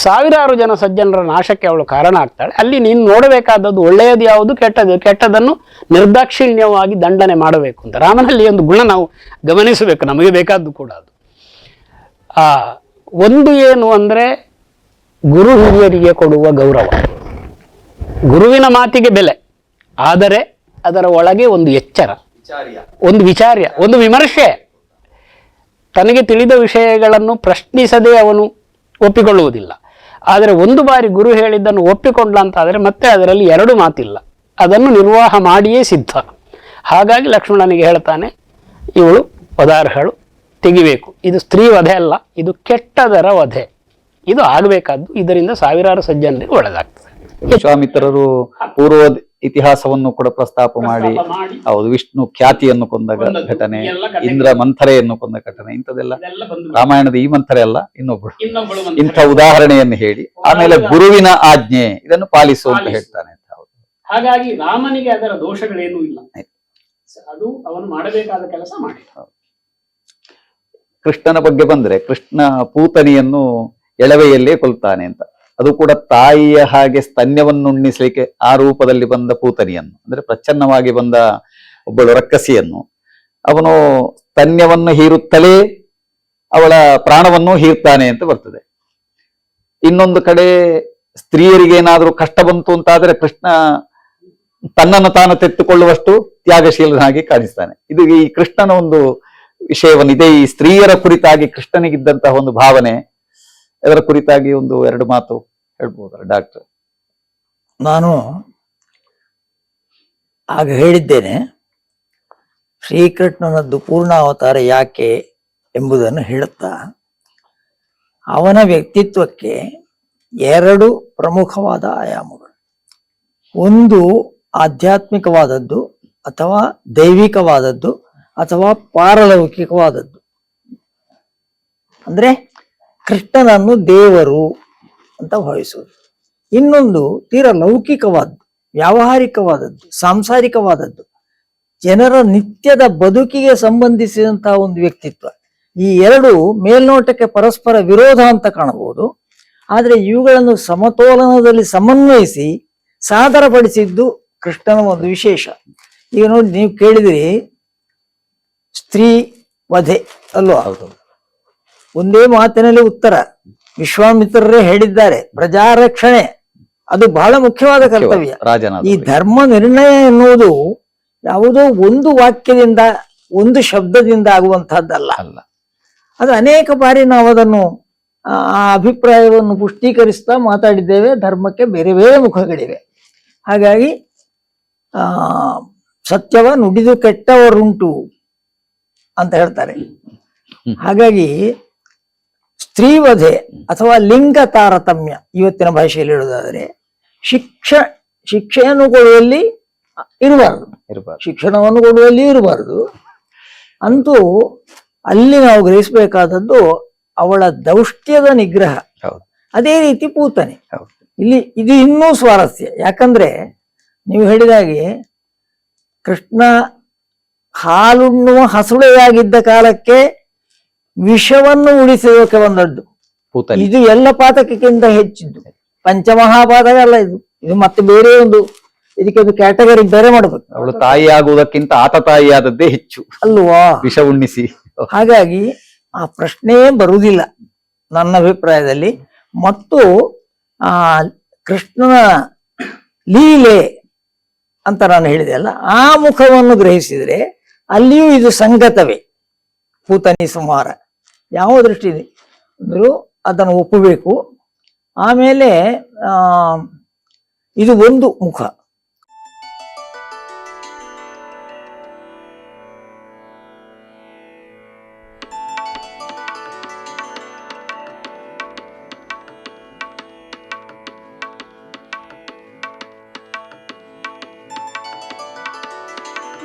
ಸಾವಿರಾರು ಜನ ಸಜ್ಜನರ ನಾಶಕ್ಕೆ ಅವಳು ಕಾರಣ ಆಗ್ತಾಳೆ. ಅಲ್ಲಿ ನೀನು ನೋಡಬೇಕಾದದ್ದು ಒಳ್ಳೆಯದು ಯಾವುದು, ಕೆಟ್ಟದನ್ನು ನಿರ್ದಾಕ್ಷಿಣ್ಯವಾಗಿ ದಂಡನೆ ಮಾಡಬೇಕು ಅಂತ. ರಾಮನಲ್ಲಿ ಒಂದು ಗುಣ ನಾವು ಗಮನಿಸಬೇಕು, ನಮಗೆ ಬೇಕಾದ್ದು ಕೂಡ ಅದು. ಒಂದು ಏನು ಅಂದರೆ ಗುರು ಹಿರಿಯರಿಗೆ ಕೊಡುವ ಗೌರವ, ಗುರುವಿನ ಮಾತಿಗೆ ಬೆಲೆ, ಆದರೆ ಅದರ ಒಳಗೆ ಒಂದು ಎಚ್ಚರ, ಒಂದು ವಿಚಾರ್ಯ, ಒಂದು ವಿಮರ್ಶೆ. ತನಗೆ ತಿಳಿದ ವಿಷಯಗಳನ್ನು ಪ್ರಶ್ನಿಸದೆ ಅವನು ಒಪ್ಪಿಕೊಳ್ಳುವುದಿಲ್ಲ. ಆದರೆ ಒಂದು ಬಾರಿ ಗುರು ಹೇಳಿದ್ದನ್ನು ಒಪ್ಪಿಕೊಂಡ್ಲ ಅಂತ ಆದರೆ ಮತ್ತೆ ಅದರಲ್ಲಿ ಎರಡು ಮಾತಿಲ್ಲ, ಅದನ್ನು ನಿರ್ವಾಹ ಮಾಡಿಯೇ ಸಿದ್ಧ. ಹಾಗಾಗಿ ಲಕ್ಷ್ಮಣನಿಗೆ ಹೇಳ್ತಾನೆ, ಇವಳು ವಧಾರ್ಹಳು, ತೆಗಿಬೇಕು. ಇದು ಸ್ತ್ರೀ ವಧೆ ಅಲ್ಲ, ಇದು ಕೆಟ್ಟದರ ವಧೆ. ಇದು ಆಗಬೇಕಾದ್ದು, ಇದರಿಂದ ಸಾವಿರಾರು ಸಜ್ಜನರಿಗೆ ಒಳ್ಳೆದಾಗ್ತದೆ. ವಿಶ್ವಾಮಿತ್ರರು ಪೂರ್ವ ಇತಿಹಾಸವನ್ನು ಕೂಡ ಪ್ರಸ್ತಾಪ ಮಾಡಿ, ಹೌದು, ವಿಷ್ಣು ಖ್ಯಾತಿಯನ್ನು ಕೊಂದ ಘಟನೆ, ಇಂದ್ರ ಮಂಥರೆಯನ್ನು ಕೊಂದ ಘಟನೆ, ಇಂಥದೆಲ್ಲ ರಾಮಾಯಣದ ಈ ಮಂಥರೆ ಅಲ್ಲ, ಇನ್ನೊಬ್ಬಳು ಇಂಥ ಉದಾಹರಣೆಯನ್ನು ಹೇಳಿ ಆಮೇಲೆ ಗುರುವಿನ ಆಜ್ಞೆ ಇದನ್ನು ಪಾಲಿಸು ಅಂತ ಹೇಳ್ತಾನೆ. ಹಾಗಾಗಿ ರಾಮನಿಗೆ ಅದರ ದೋಷಗಳೇನೂ ಇಲ್ಲ, ಅದು ಅವನು ಮಾಡಬೇಕಾದ ಕೆಲಸ ಮಾಡಿ. ಕೃಷ್ಣನ ಬಗ್ಗೆ ಬಂದ್ರೆ, ಕೃಷ್ಣ ಪೂತನಿಯನ್ನು ಎಳವೆಯಲ್ಲೇ ಕೊಲ್ತಾನೆ ಅಂತ. ಅದು ಕೂಡ ತಾಯಿಯ ಹಾಗೆ ಸ್ತನ್ಯವನ್ನು ಉಣ್ಣಿಸ್ಲಿಕ್ಕೆ ಆ ರೂಪದಲ್ಲಿ ಬಂದ ಪೂತನಿಯನ್ನು, ಅಂದ್ರೆ ಪ್ರಚ್ಛನ್ನವಾಗಿ ಬಂದ ಒಬ್ಬಳು ರಕ್ಕಸಿಯನ್ನು ಅವನು ಸ್ತನ್ಯವನ್ನು ಹೀರುತ್ತಲೇ ಅವಳ ಪ್ರಾಣವನ್ನು ಹೀರ್ತಾನೆ ಅಂತ ಬರ್ತದೆ. ಇನ್ನೊಂದು ಕಡೆ ಸ್ತ್ರೀಯರಿಗೆ ಏನಾದ್ರೂ ಕಷ್ಟ ಬಂತು ಅಂತಾದ್ರೆ ಕೃಷ್ಣ ತನ್ನನ್ನು ತಾನು ತೆತ್ತುಕೊಳ್ಳುವಷ್ಟು ತ್ಯಾಗಶೀಲನಾಗಿ ಕಾಣಿಸ್ತಾನೆ. ಇದು ಈ ಕೃಷ್ಣನ ಒಂದು ವಿಷಯವನ್ನಿದೆ. ಈ ಸ್ತ್ರೀಯರ ಕುರಿತಾಗಿ ಕೃಷ್ಣನಿಗಿದ್ದಂತಹ ಒಂದು ಭಾವನೆ, ಅದರ ಕುರಿತಾಗಿ ಒಂದು ಎರಡು ಮಾತು ಹೇಳ್ಬೋದಲ್ಲ ಡಾಕ್ಟರ್? ನಾನು ಆಗ ಹೇಳಿದ್ದೇನೆ, ಶ್ರೀಕೃಷ್ಣನದ್ದು ಪೂರ್ಣಾವತಾರ ಯಾಕೆ ಎಂಬುದನ್ನು ಹೇಳುತ್ತಾ, ಅವನ ವ್ಯಕ್ತಿತ್ವಕ್ಕೆ ಎರಡು ಪ್ರಮುಖವಾದ ಆಯಾಮಗಳು. ಒಂದು ಆಧ್ಯಾತ್ಮಿಕವಾದದ್ದು ಅಥವಾ ದೈವಿಕವಾದದ್ದು ಅಥವಾ ಪಾರಲೌಕಿಕವಾದದ್ದು. ಅಂದ್ರೆ ಕೃಷ್ಣನನ್ನು ದೇವರು ಅಂತ ಭಾವಿಸುವುದು. ಇನ್ನೊಂದು ತೀರ ಲೌಕಿಕವಾದ್ದು, ವ್ಯಾವಹಾರಿಕವಾದದ್ದು, ಸಾಂಸಾರಿಕವಾದದ್ದು, ಜನರ ನಿತ್ಯದ ಬದುಕಿಗೆ ಸಂಬಂಧಿಸಿದಂತಹ ಒಂದು ವ್ಯಕ್ತಿತ್ವ. ಈ ಎರಡು ಮೇಲ್ನೋಟಕ್ಕೆ ಪರಸ್ಪರ ವಿರೋಧ ಅಂತ ಕಾಣಬಹುದು, ಆದರೆ ಇವುಗಳನ್ನು ಸಮತೋಲನದಲ್ಲಿ ಸಮನ್ವಯಿಸಿ ಸಾದರಪಡಿಸಿದ್ದು ಕೃಷ್ಣನ ಒಂದು ವಿಶೇಷ. ಈಗ ನೋಡಿ, ನೀವು ಕೇಳಿದ್ರಿ ಸ್ತ್ರೀ ವಧೆ ಅಲ್ವಾ? ಒಂದೇ ಮಾತಿನಲ್ಲಿ ಉತ್ತರ. ವಿಶ್ವಾಮಿತ್ರರೇ ಹೇಳಿದ್ದಾರೆ, ಪ್ರಜಾರಕ್ಷಣೆ ಅದು ಬಹಳ ಮುಖ್ಯವಾದ ಕರ್ತವ್ಯ. ಈ ಧರ್ಮ ನಿರ್ಣಯ ಎನ್ನುವುದು ಯಾವುದೋ ಒಂದು ವಾಕ್ಯದಿಂದ, ಒಂದು ಶಬ್ದದಿಂದ ಆಗುವಂತಹದ್ದಲ್ಲ. ಅದು ಅನೇಕ ಬಾರಿ ನಾವು ಅದನ್ನು ಆ ಅಭಿಪ್ರಾಯವನ್ನು ಪುಷ್ಟೀಕರಿಸ್ತಾ ಮಾತಾಡಿದ್ದೇವೆ. ಧರ್ಮಕ್ಕೆ ಬೇರೆ ಬೇರೆ ಮುಖಗಳಿವೆ. ಹಾಗಾಗಿ ಸತ್ಯವ ನುಡಿದು ಕೆಟ್ಟವರುಂಟು ಅಂತ ಹೇಳ್ತಾರೆ. ಹಾಗಾಗಿ ಸ್ತ್ರೀವಧೆ ಅಥವಾ ಲಿಂಗ ತಾರತಮ್ಯ, ಇವತ್ತಿನ ಭಾಷೆಯಲ್ಲಿ ಹೇಳುವುದಾದರೆ ಶಿಕ್ಷೆಯನ್ನು ಕೊಡುವಲ್ಲಿ ಇರಬಾರ್ದು, ಶಿಕ್ಷಣವನ್ನು ಕೊಡುವಲ್ಲಿ ಇರಬಾರ್ದು. ಅಂತೂ ಅಲ್ಲಿ ನಾವು ಗ್ರಹಿಸಬೇಕಾದದ್ದು ಅವಳ ದೌಷ್ಟ್ಯದ ನಿಗ್ರಹ. ಅದೇ ರೀತಿ ಪೂತನೆ. ಇಲ್ಲಿ ಇದು ಇನ್ನೂ ಸ್ವಾರಸ್ಯ. ಯಾಕಂದ್ರೆ ನೀವು ಹೇಳಿದಾಗೆ ಕೃಷ್ಣ ಹಾಲುಣ್ಣುವ ಹಸುಳೆಯಾಗಿದ್ದ ಕಾಲಕ್ಕೆ ವಿಷವನ್ನು ಉಳಿಸೋಕೆ ಬಂದದ್ದು. ಇದು ಎಲ್ಲ ಪಾತಕಕ್ಕಿಂತ ಹೆಚ್ಚಿದ್ದು. ಪಂಚಮಹಾಪಾತಕ ಅಲ್ಲ ಇದು, ಇದು ಮತ್ತೆ ಬೇರೆ ಒಂದು, ಇದಕ್ಕೆ ಒಂದು ಕ್ಯಾಟಗರಿ ಬೇರೆ ಮಾಡಬೇಕು. ಅವಳು ತಾಯಿ ಆಗುವುದಕ್ಕಿಂತ ಆತ ತಾಯಿ ಆದದ್ದೇ ಹೆಚ್ಚು ಅಲ್ವಾ, ವಿಷ ಉಣ್ಣಿಸಿ. ಹಾಗಾಗಿ ಆ ಪ್ರಶ್ನೆ ಬರುವುದಿಲ್ಲ ನನ್ನ ಅಭಿಪ್ರಾಯದಲ್ಲಿ. ಮತ್ತು ಆ ಕೃಷ್ಣನ ಲೀಲೆ ಅಂತ ನಾನು ಹೇಳಿದೆ ಅಲ್ಲ, ಆ ಮುಖವನ್ನು ಗ್ರಹಿಸಿದ್ರೆ ಅಲ್ಲಿಯೂ ಇದು ಸಂಗತವೇ. ಪೂತನಿ ಸಂಹಾರ ಯಾವ ದೃಷ್ಟಿ ಅಂದರೂ ಅದನ್ನು ಒಪ್ಪಬೇಕು. ಆಮೇಲೆ ಇದು ಒಂದು ಮುಖ.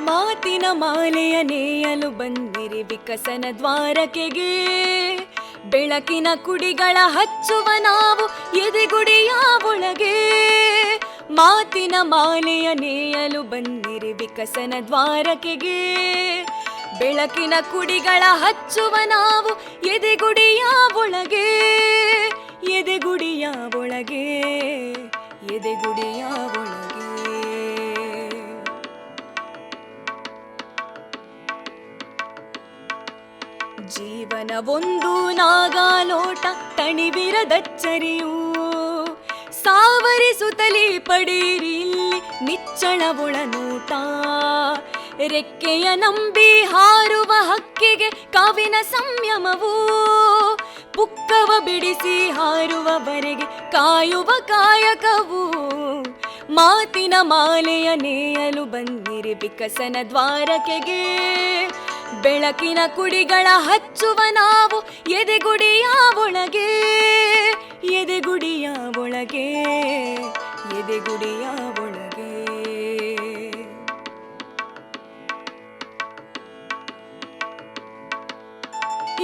ಮಾತಿನ ಮಾಲೆಯ ನೇಯಲು ಬಂದಿರಿ ವಿಕಸನ ದ್ವಾರಕೆಗೆ, ಬೆಳಕಿನ ಕುಡಿಗಳ ಹಚ್ಚುವ ನಾವು ಎದೆಗುಡಿಯ ಒಳಗೆ. ಮಾತಿನ ಮಾಲೆಯ ನೇಯಲು ಬಂದಿರಿ ವಿಕಸನ ದ್ವಾರಕೆಗೆ, ಬೆಳಕಿನ ಕುಡಿಗಳ ಹಚ್ಚುವ ನಾವು ಎದೆಗುಡಿಯ ಒಳಗೆ, ಎದೆಗುಡಿಯ ಒಂದು ನಾಗಾಲೋಟ ತಣಿವಿರದಚ್ಚರಿಯೂ ಸಾವರಿಸುತ್ತಲೇ ಪಡೀರಿ ಇಲ್ಲಿ ನಿಚ್ಚಳ ಒಳನೋಟ. ರೆಕ್ಕೆಯ ನಂಬಿ ಹಾರುವ ಹಕ್ಕಿಗೆ ಕಾವಿನ ಸಂಯಮವು ಪುಕ್ಕವ ಬಿಡಿಸಿ ಹಾರುವವರೆಗೆ ಕಾಯುವ ಕಾಯಕವು. ಮಾತಿನ ಮಾಲೆಯ ನೇಯಲು ಬಂದಿರಿ ವಿಕಸನ ದ್ವಾರಕೆಗೆ, ಬೆಳಕಿನ ಕುಡಿಗಳ ಹಚ್ಚುವ ನಾವು ಎದೆಗುಡಿಯ ಒಳಗೆ, ಎದೆಗುಡಿಯ ಒಳಗೆ, ಎದೆಗುಡಿಯ ಒಳಗೆ.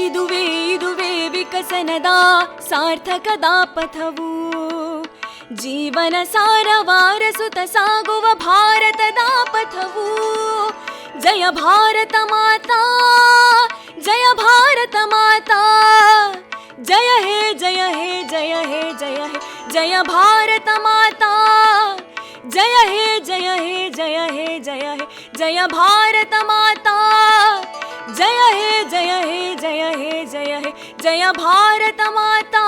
ಇದುವೇ ಇದುವೇ ವಿಕಸನದ ಸಾರ್ಥಕದ ಪಥವು, ಜೀವನ ಸಾರವಾರಸುತ್ತ ಸಾಗುವ ಭಾರತದ ಪಥವು. ಜಯ ಭಾರತ ಮಾತಾ, ಜಯ ಭಾರತ ಮಾತಾ, ಜಯ ಹೇ ಜಯ ಹೇ ಜಯ ಹೇ ಜಯ ಹೇ ಜಯ ಭಾರತ ಮಾತಾ, ಜಯ ಹೇ ಜಯ ಹೇ ಜಯ ಹೇ ಜಯ ಹೇ ಜಯ ಭಾರತ ಮಾತಾ, ಜಯ ಹೇ ಜಯ ಹೇ ಜಯ ಹೇ ಜಯ ಹೇ ಜಯ ಭಾರತ ಮಾತಾ.